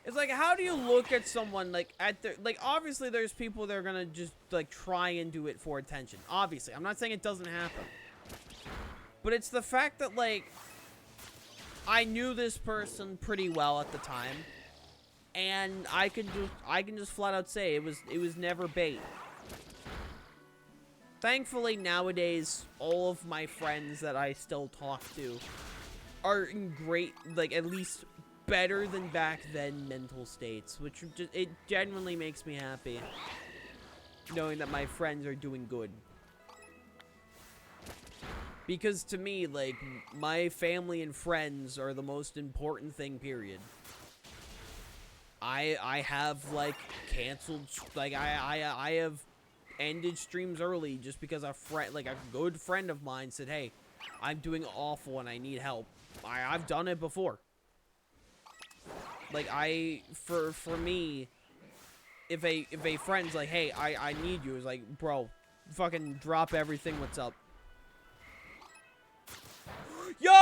It's like, how do you look at someone, like, at their... like, obviously, there's people that are gonna just, like, try and do it for attention. Obviously. I'm not saying it doesn't happen. But it's the fact that, like... I knew this person pretty well at the time, and I can just flat out say it was never bait. Thankfully, nowadays, all of my friends that I still talk to are in great, like, at least better than back then mental states, which just, it genuinely makes me happy knowing that my friends are doing good. Because to me, like, my family and friends are the most important thing, period. I have, like, canceled, like, I have ended streams early just because a friend, like, a good friend of mine said, hey, I'm doing awful and I need help. I've done it before. Like, for me, if a friend's like, hey, I need you, it's like, bro, fucking drop everything, what's up? Yo!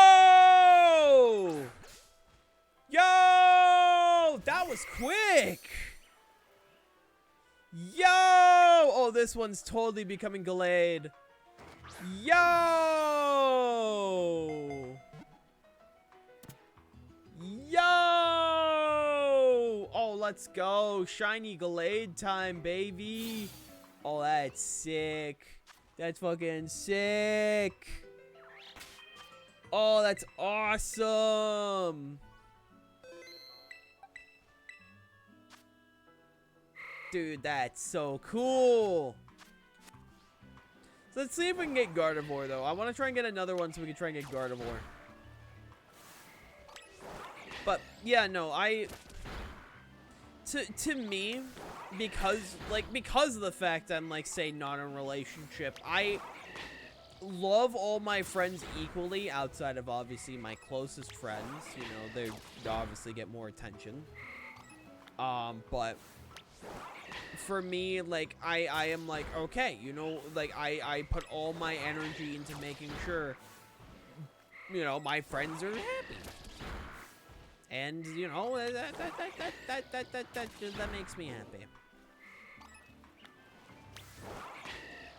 Yo! That was quick! Yo! Oh, this one's totally becoming Gallade. Yo! Yo! Oh, let's go. Shiny Gallade time, baby. Oh, that's sick. That's fucking sick. Oh, that's awesome. Dude, that's so cool. So let's see if we can get Gardevoir, though. I want to try and get another one so we can try and get Gardevoir. But, yeah, no, To me, because of the fact I'm, like, say, not in a relationship, I love all my friends equally outside of, obviously, my closest friends. You know, they obviously get more attention. But for me, like, I am like, okay, you know, like, I put all my energy into making sure, you know, my friends are happy. And, you know, that makes me happy.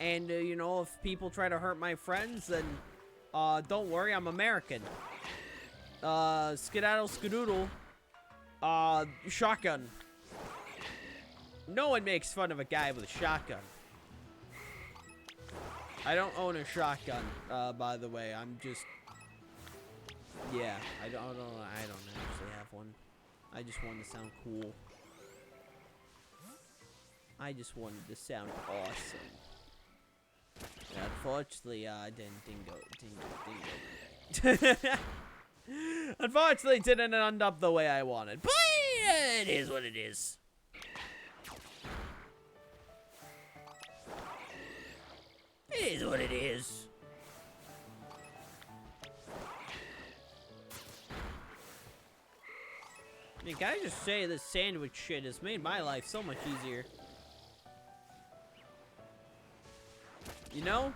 And, you know, if people try to hurt my friends, then, don't worry, I'm American. Skedaddle, skedoodle, shotgun. No one makes fun of a guy with a shotgun. I don't own a shotgun, by the way. I'm just... Yeah, I don't actually have one. I just wanted to sound cool. I just wanted to sound awesome. And unfortunately, dingo. Unfortunately, didn't end up the way I wanted. But it is what it is. It is what it is. I mean, can I just say this sandwich shit has made my life so much easier. You know?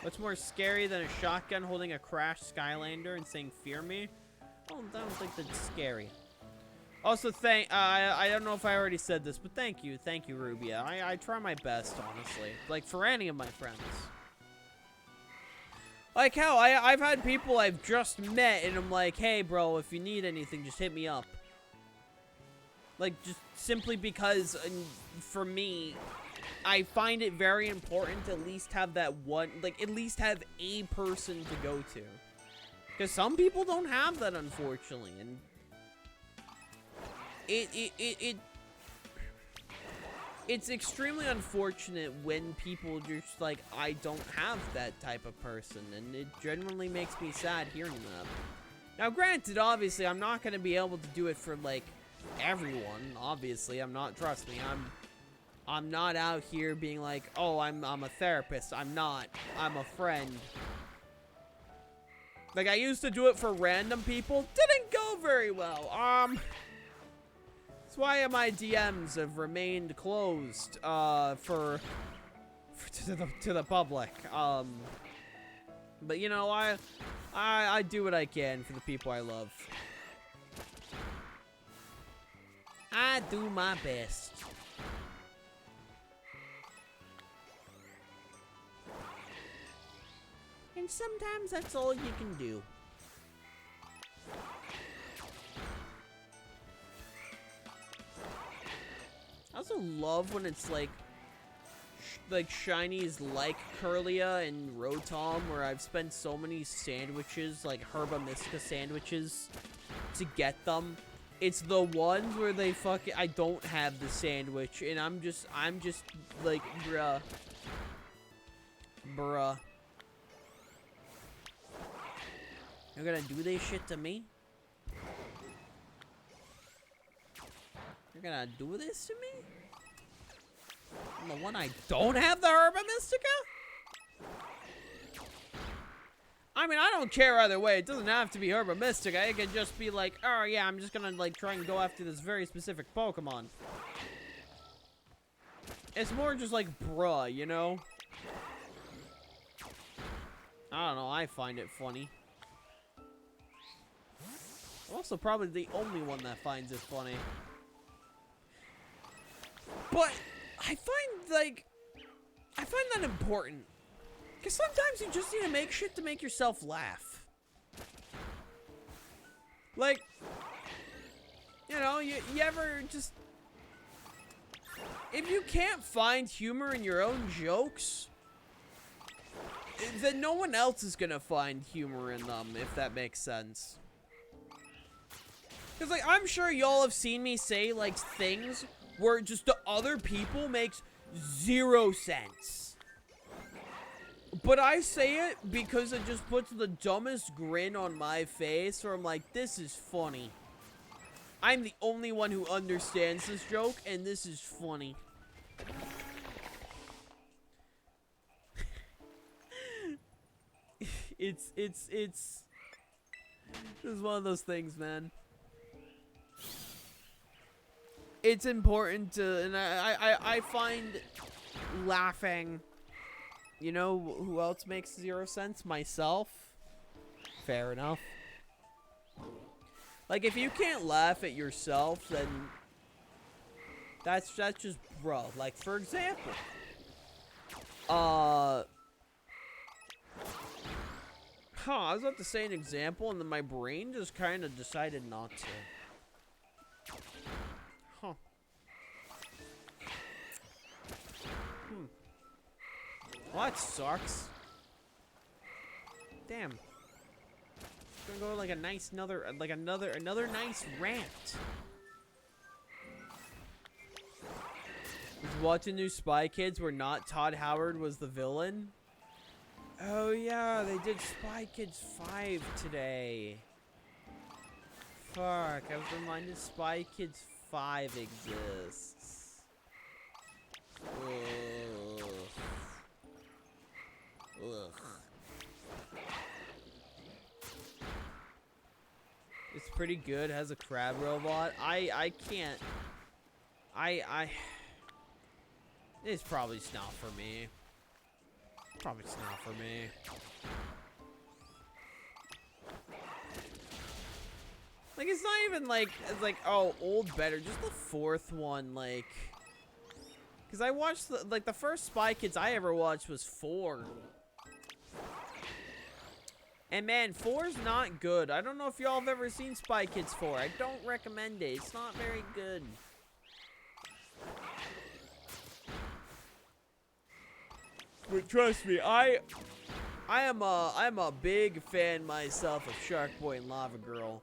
What's more scary than a shotgun holding a crashed Skylander and saying, "Fear me"? Oh, I don't think that's scary. Also, I don't know if I already said this, but thank you, Rubia. I try my best, honestly. Like, for any of my friends. Like how I've had people I've just met, and I'm like, hey, bro, if you need anything, just hit me up. Like, just simply because, for me, I find it very important to at least have that one, like, at least have a person to go to. Because some people don't have that, unfortunately, and it's extremely unfortunate when people just, like, I don't have that type of person, and it genuinely makes me sad hearing that. Now, granted, obviously, I'm not going to be able to do it for, like, everyone. Obviously, I'm not, trust me, I'm not out here being like, oh, I'm a therapist. I'm not. I'm a friend. Like, I used to do it for random people. Didn't go very well. That's why my DMs have remained closed, to the public. But you know, I do what I can for the people I love. I do my best. And sometimes that's all you can do. I also love when it's like shinies like Curlia and Rotom, where I've spent so many sandwiches, like Herba Mystica sandwiches, to get them. It's the ones where they I don't have the sandwich, and I'm just like, bruh. You're gonna do this shit to me? You're gonna do this to me? I'm the one I don't have the Herba Mystica? I mean, I don't care either way. It doesn't have to be Herba Mystica. It can just be like, oh yeah, I'm just gonna like try and go after this very specific Pokemon. It's more just like, bruh, you know? I don't know, I find it funny. I'm also probably the only one that finds it funny. But I find that important. Because sometimes you just need to make shit to make yourself laugh. Like, you know, you ever just... If you can't find humor in your own jokes, then no one else is gonna find humor in them, if that makes sense. Because, like, I'm sure y'all have seen me say, like, things where just to other people makes 0 sense. But I say it because it just puts the dumbest grin on my face, where I'm like, this is funny. I'm the only one who understands this joke, and this is funny. This is one of those things, man. It's important to, and I find laughing, you know, who else makes 0 sense? Myself. Fair enough. Like, if you can't laugh at yourself, then that's just, bro. Like, for example, I was about to say an example, and then my brain just kind of decided not to. Well, that sucks. Damn. It's gonna go like a nice another nice rant. Did you watch the new Spy Kids where not Todd Howard was the villain? Oh yeah, they did Spy Kids 5 today. Fuck, I was reminded Spy Kids 5 exists. Ugh. Ugh. It's pretty good. It has a crab robot. I can't. It's probably not for me. Probably not for me. Like, it's not even like, it's like, oh, old better. Just the 4th one, like. Because I watched, the first Spy Kids I ever watched was 4. And man, 4's not good. I don't know if y'all have ever seen Spy Kids 4. I don't recommend it. It's not very good. But trust me, I am a big fan myself of Shark Boy and Lava Girl.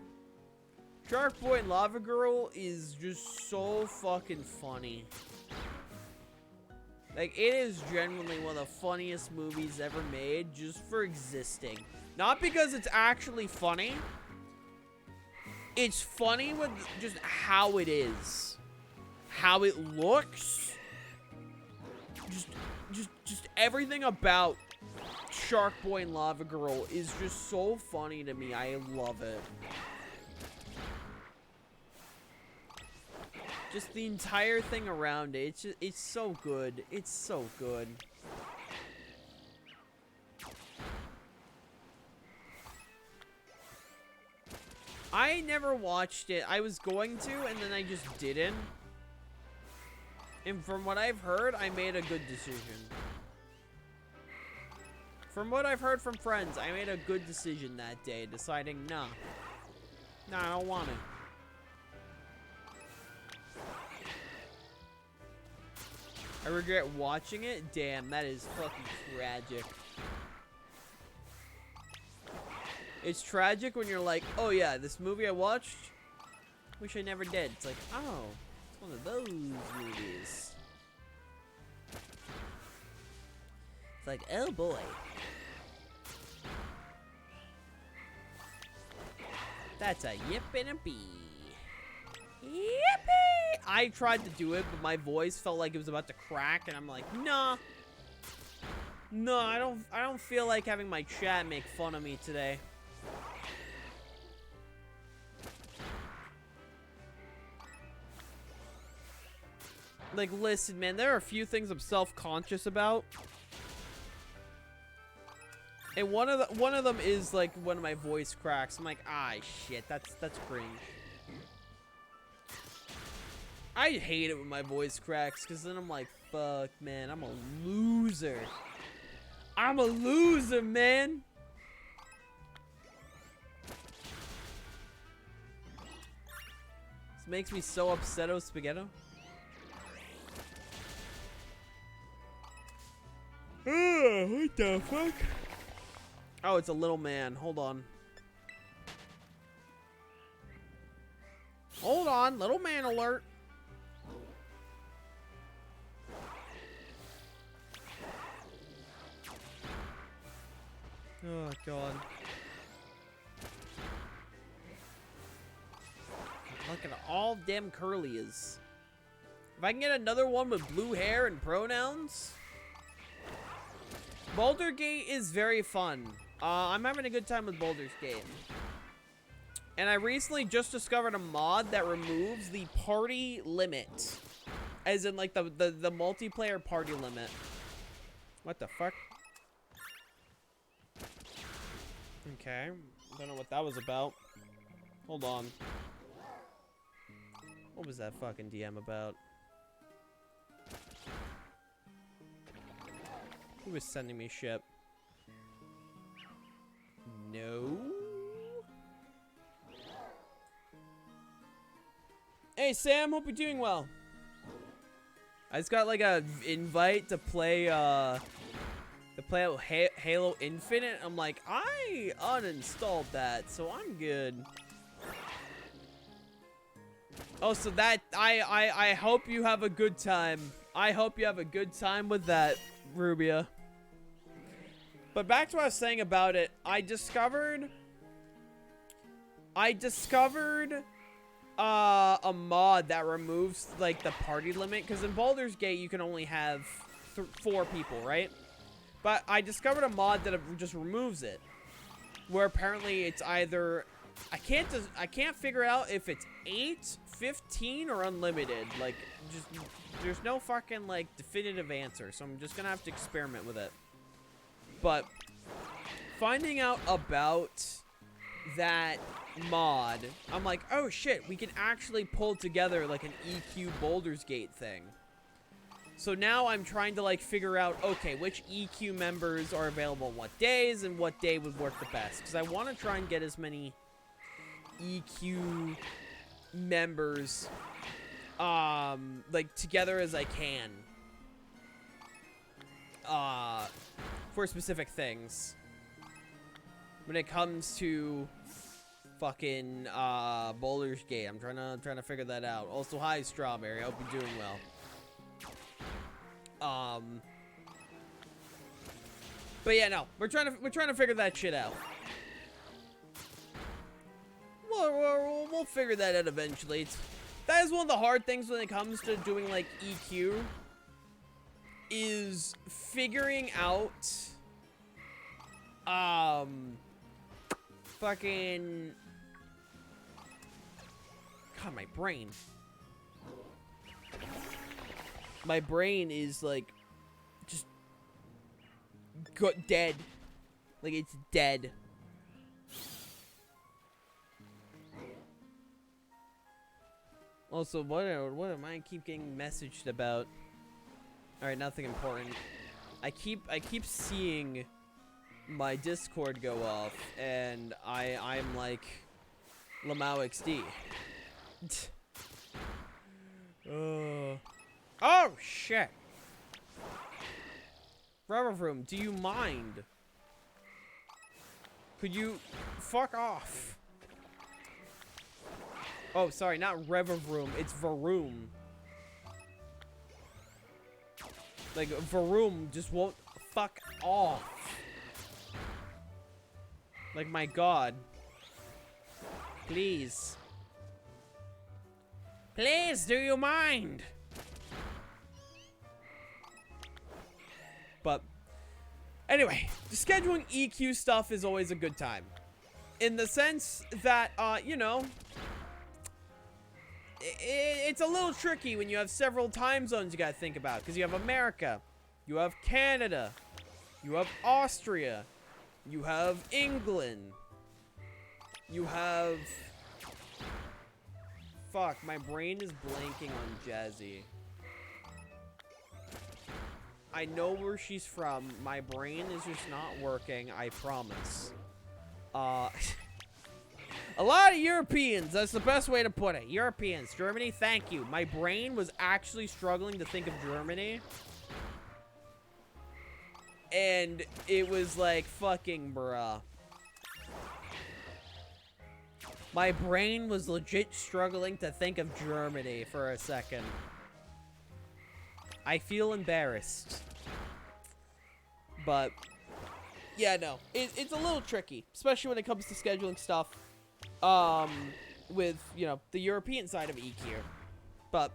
Shark Boy and Lava Girl is just so fucking funny. Like, it is genuinely one of the funniest movies ever made just for existing. Not because it's actually funny. It's funny with just how it is. How it looks. Just everything about Shark Boy and Lava Girl is just so funny to me. I love it. Just the entire thing around it. It's so good. It's so good. I never watched it. I was going to, and then I just didn't. And from what I've heard, I made a good decision. From what I've heard from friends, I made a good decision that day, deciding, nah, I don't want it. I regret watching it? Damn, that is fucking tragic. It's tragic when you're like, oh yeah, this movie I watched, wish I never did. It's like, oh, it's one of those movies. It's like, oh boy. That's a yip and a bee. Yippee! I tried to do it, but my voice felt like it was about to crack, and I'm like, nah. No, I don't feel like having my chat make fun of me today. Like, listen, man, there are a few things I'm self-conscious about. And one of them is like when my voice cracks. I'm like, ah, shit, that's cringe. I hate it when my voice cracks, because then I'm like, fuck, man, I'm a loser. I'm a loser, man. This makes me so upset, oh spaghetto. What the fuck? Oh, it's a little man. Hold on. Hold on. Little man alert. Oh, God. Look at all damn curly is. If I can get another one with blue hair and pronouns. Baldur's Gate is very fun. I'm having a good time with Baldur's Gate. And I recently just discovered a mod that removes the party limit. As in, like, the multiplayer party limit. What the fuck? Okay. Don't know what that was about. Hold on. What was that fucking DM about? Who was sending me shit? No. Hey Sam, hope you're doing well. I just got like a invite to play Halo Infinite. I'm like, I uninstalled that, so I'm good. Oh, so that I hope you have a good time. I hope you have a good time with that, Rubia. But back to what I was saying about it, I discovered a mod that removes like the party limit, because in Baldur's Gate you can only have 4 people, right? But I discovered a mod that just removes it, where apparently it's either I can't figure out if it's 8, 15, or unlimited. Like, just there's no fucking like definitive answer, so I'm just gonna have to experiment with it. But finding out about that mod, I'm like, oh shit, we can actually pull together like an EQ Baldur's Gate thing. So now I'm trying to like figure out, okay, which EQ members are available on what days and what day would work the best, because I want to try and get as many EQ members like together as I can for specific things when it comes to fucking Baldur's Gate. I'm trying to figure that out. Also, hi Strawberry, I hope you're doing well. But yeah, no, we're trying to figure that shit out. We'll figure that out eventually. That is one of the hard things when it comes to doing like EQ, is figuring out fucking God, my brain is like just dead. Like, it's dead. Also, what am I keep getting messaged about? All right, nothing important. I keep seeing my Discord go off, and I'm like Lamau XD. Oh shit! Rubber Room, do you mind? Could you fuck off? Oh, sorry, not Rever Room, it's Varoom. Like, Varoom just won't fuck off. Like, my god. Please. Please, do you mind? But, anyway, scheduling EQ stuff is always a good time. In the sense that, you know, it's a little tricky when you have several time zones you gotta think about. Because you have America, you have Canada, you have Austria, you have England, you have... Fuck, my brain is blanking on Jazzy. I know where she's from. My brain is just not working, I promise. A lot of Europeans, that's the best way to put it. Europeans, Germany, thank you. My brain was actually struggling to think of Germany. And it was like, fucking bruh. My brain was legit struggling to think of Germany for a second. I feel embarrassed. But, yeah, no. It's a little tricky, especially when it comes to scheduling stuff with, you know, the European side of EQ. But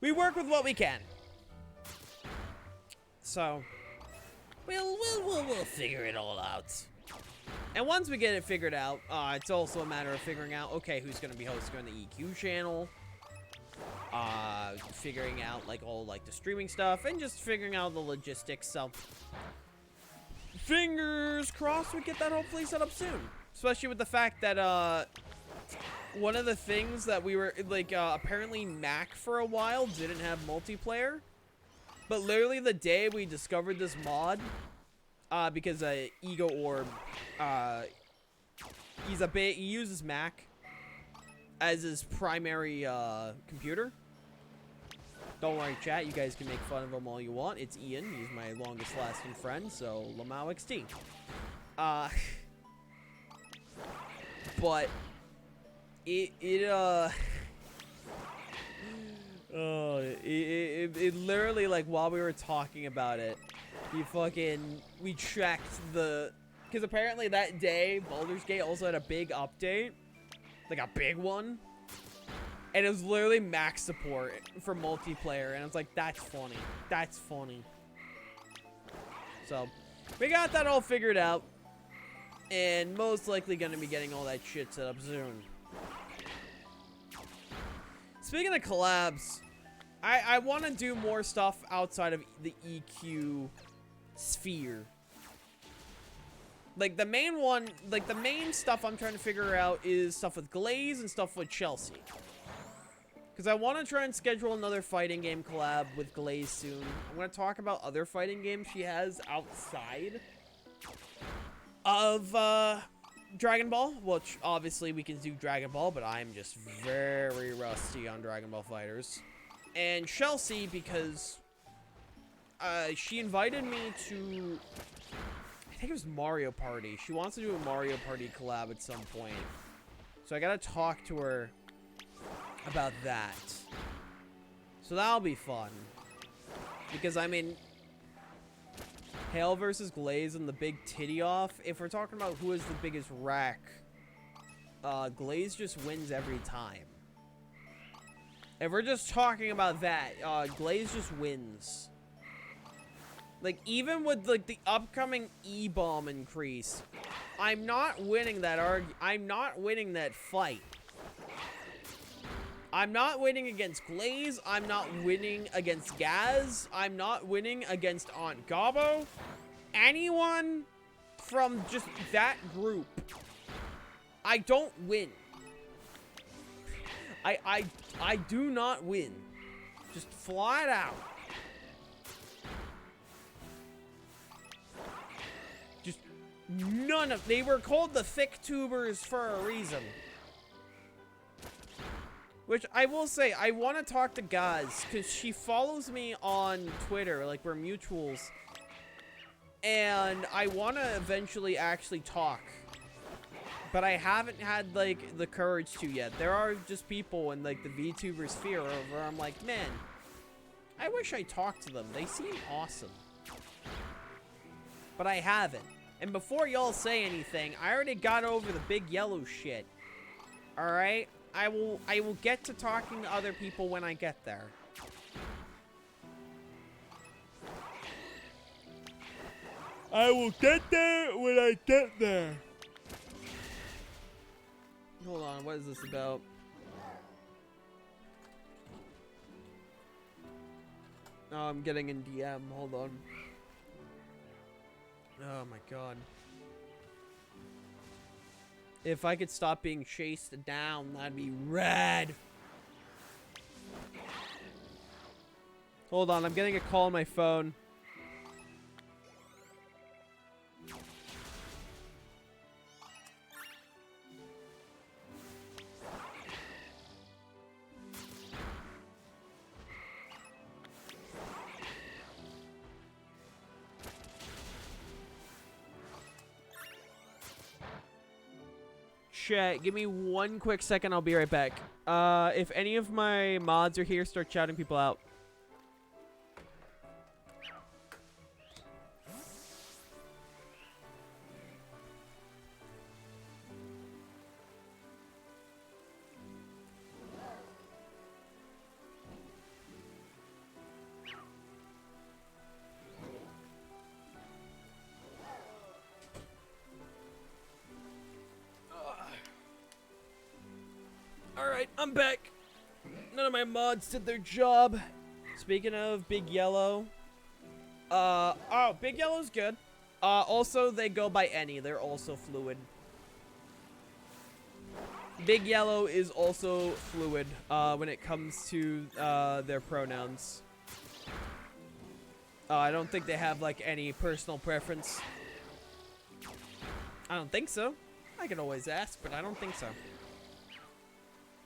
we work with what we can. So, we'll figure it all out. And once we get it figured out, it's also a matter of figuring out, okay, who's going to be hosting on the EQ channel. Figuring out, like, all, like, the streaming stuff. And just figuring out the logistics. So, fingers crossed we get that hopefully set up soon. Especially with the fact that, one of the things that we were, like, apparently Mac for a while didn't have multiplayer. But literally the day we discovered this mod, because Ego Orb, he uses Mac as his primary computer. Don't worry, chat. You guys can make fun of him all you want. It's Ian. He's my longest lasting friend. So Lamau XT. But it literally, like, while we were talking about it, we checked because apparently that day, Baldur's Gate also had a big update, like a big one, and it was literally max support for multiplayer, and I was like, that's funny, that's funny. So, we got that all figured out, and most likely gonna be getting all that shit set up soon. Speaking of collabs, I want to do more stuff outside of the EQ sphere. Like, the main one, like, the main stuff I'm trying to figure out is stuff with Glaze and stuff with Chelsea. Because I want to try and schedule another fighting game collab with Glaze soon. I'm going to talk about other fighting games she has outside of, Dragon Ball, which obviously we can do Dragon Ball, but I'm just very rusty on Dragon Ball Fighters. And Chelsea, because she invited me to, I think it was Mario Party. She wants to do a Mario Party collab at some point. So I gotta talk to her about that. So that'll be fun. Because, I mean, Hale versus Glaze and the big titty off. If we're talking about who is the biggest rack, Glaze just wins every time. If we're just talking about that, Glaze just wins. Like, even with, like, the upcoming E-bomb increase, I'm not winning that I'm not winning that fight. I'm not winning against Glaze. I'm not winning against Gaz. I'm not winning against Aunt Gobbo. Anyone from just that group, I don't win. I do not win. Just flat out. Just none of, they were called the thick tubers for a reason. Which I will say, I want to talk to Gaz, because she follows me on Twitter, like we're mutuals. And I want to eventually actually talk. But I haven't had, like, the courage to yet. There are just people in, like, the VTuber sphere where I'm like, man, I wish I talked to them. They seem awesome. But I haven't. And before y'all say anything, I already got over the big yellow shit. Alright? I will get to talking to other people when I get there. I will get there when I get there. Hold on, what is this about? Oh, I'm getting in DM. Hold on. Oh my god. If I could stop being chased down, that'd be rad. Hold on, I'm getting a call on my phone. chat. Give me one quick second. I'll be right back. If any of my mods are here, start shouting people out. Alright, I'm back. None of my mods did their job. Speaking of Big Yellow. Oh, Big Yellow's good. Also, they go by any. They're also fluid. Big Yellow is also fluid, when it comes to, their pronouns. I don't think they have, like, any personal preference. I don't think so. I can always ask, but I don't think so.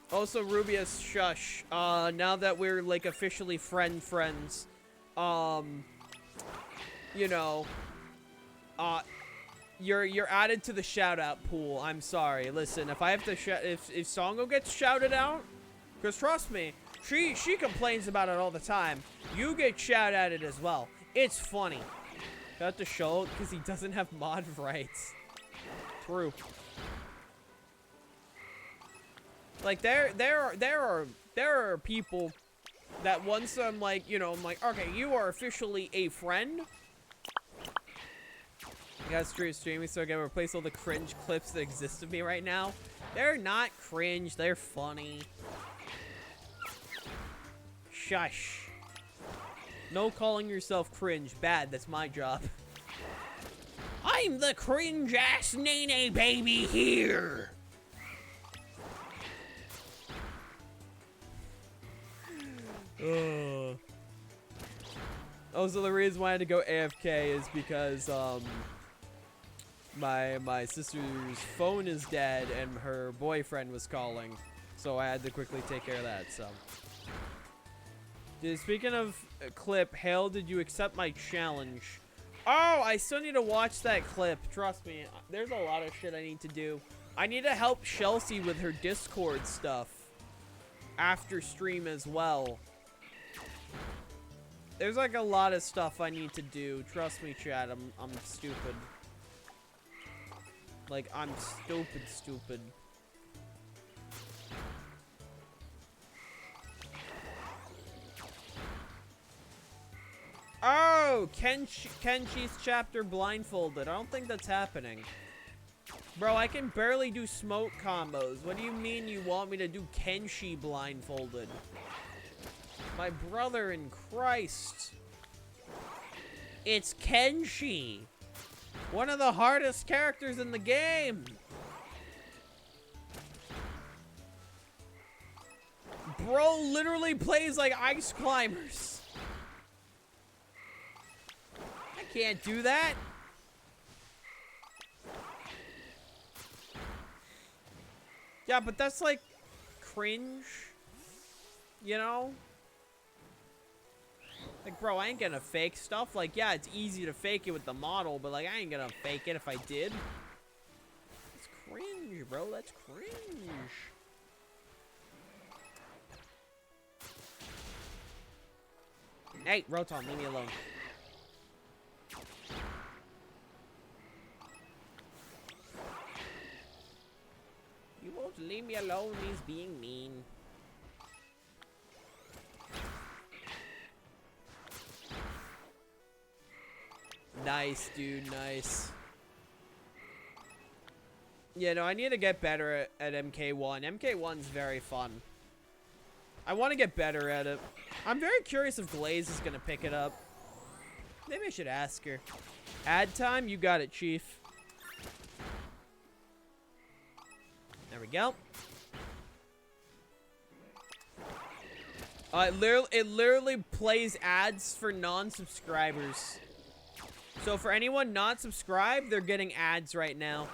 Also, Rubius, shush. Now that we're, like, officially friends, you know, you're added to the shout-out pool. I'm sorry. Listen, if I have to if Songo gets shouted out, because trust me, she complains about it all the time. You get shout-outed as well. It's funny. Got to show it because he doesn't have mod rights. True. Like, there are people that once I'm like, you know, I'm like, okay, you are officially a friend. I got streaming so I can replace all the cringe clips that exist of me right now. They're not cringe, they're funny. Shush. No calling yourself cringe. Bad, that's my job. I'm the cringe-ass Nene baby here. Also, the reason why I had to go AFK is because my sister's phone is dead and her boyfriend was calling, so I had to quickly take care of that. So, speaking of clip, Hale, did you accept my challenge? Oh, I still need to watch that clip. Trust me, there's a lot of shit I need to do. I need to help Chelsea with her Discord stuff after stream as well. There's like a lot of stuff I need to do. Trust me, chat. I'm stupid. Like, I'm stupid. Oh, Kenshi's chapter blindfolded. I don't think that's happening. Bro, I can barely do smoke combos. What do you mean you want me to do Kenshi blindfolded? My brother in Christ. It's Kenshi. One of the hardest characters in the game. Bro literally plays like ice climbers. I can't do that. Yeah, but that's like cringe. You know? Like, bro, I ain't gonna fake stuff. Like, yeah, it's easy to fake it with the model, but, like, I ain't gonna fake it if I did. It's cringe, bro. That's cringe. Hey, Rotom, leave me alone. You won't leave me alone means being mean. Nice, dude. Nice. Yeah, no, I need to get better at MK1. MK1's very fun. I want to get better at it. I'm very curious if Glaze is going to pick it up. Maybe I should ask her. Ad time? You got it, Chief. There we go. It literally plays ads for non-subscribers. So for anyone not subscribed, they're getting ads right now.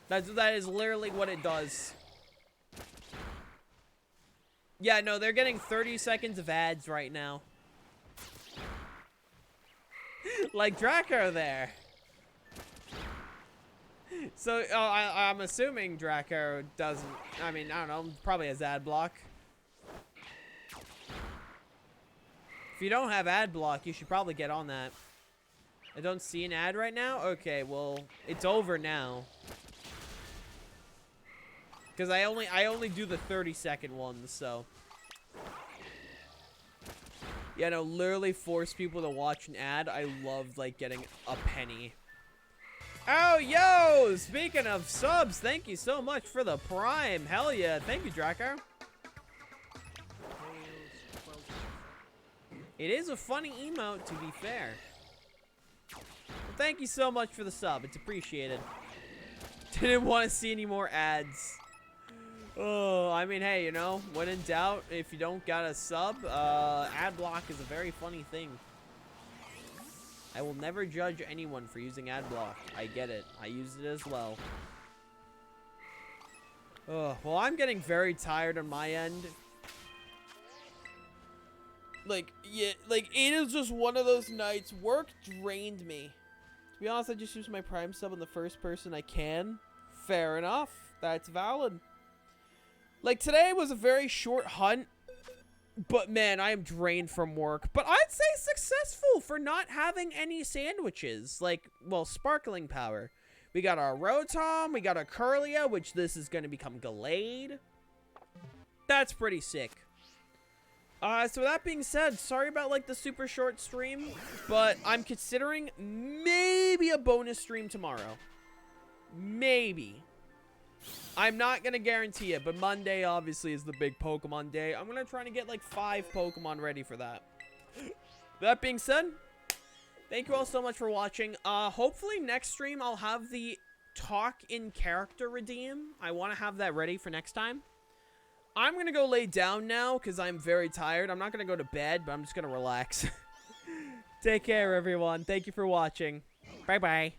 That is literally what it does. Yeah, no, they're getting 30 seconds of ads right now. Like Draco there. So, I'm assuming Draco doesn't, I mean, I don't know, probably has ad block. If you don't have ad block, you should probably get on that. I don't see an ad right now? Okay, well, it's over now. Because I only do the 30-second ones, so. Yeah, no, literally force people to watch an ad. I love, like, getting a penny. Oh, yo! Speaking of subs, thank you so much for the Prime. Hell yeah. Thank you, Draco. It is a funny emote, to be fair. Well, thank you so much for the sub. It's appreciated. Didn't want to see any more ads. Oh, I mean, hey, you know, when in doubt, if you don't got a sub, ad block is a very funny thing. I will never judge anyone for using ad block. I get it. I use it as well. Oh, well, I'm getting very tired on my end. Like, yeah, like, it is just one of those nights. Work drained me. To be honest, I just use my Prime sub on the first person I can. Fair enough. That's valid. Like, today was a very short hunt. But, man, I am drained from work. But I'd say successful for not having any sandwiches. Like, well, sparkling power. We got our Rotom. We got our Curlia, which this is going to become Gallade. That's pretty sick. So that being said, sorry about, like, the super short stream. But I'm considering maybe a bonus stream tomorrow. Maybe. I'm not going to guarantee it, but Monday obviously is the big Pokemon day. I'm going to try to get like 5 Pokemon ready for that. That being said, thank you all so much for watching. Hopefully next stream I'll have the talk in character redeem. I want to have that ready for next time. I'm going to go lay down now because I'm very tired. I'm not going to go to bed, but I'm just going to relax. Take care, everyone. Thank you for watching. Bye-bye.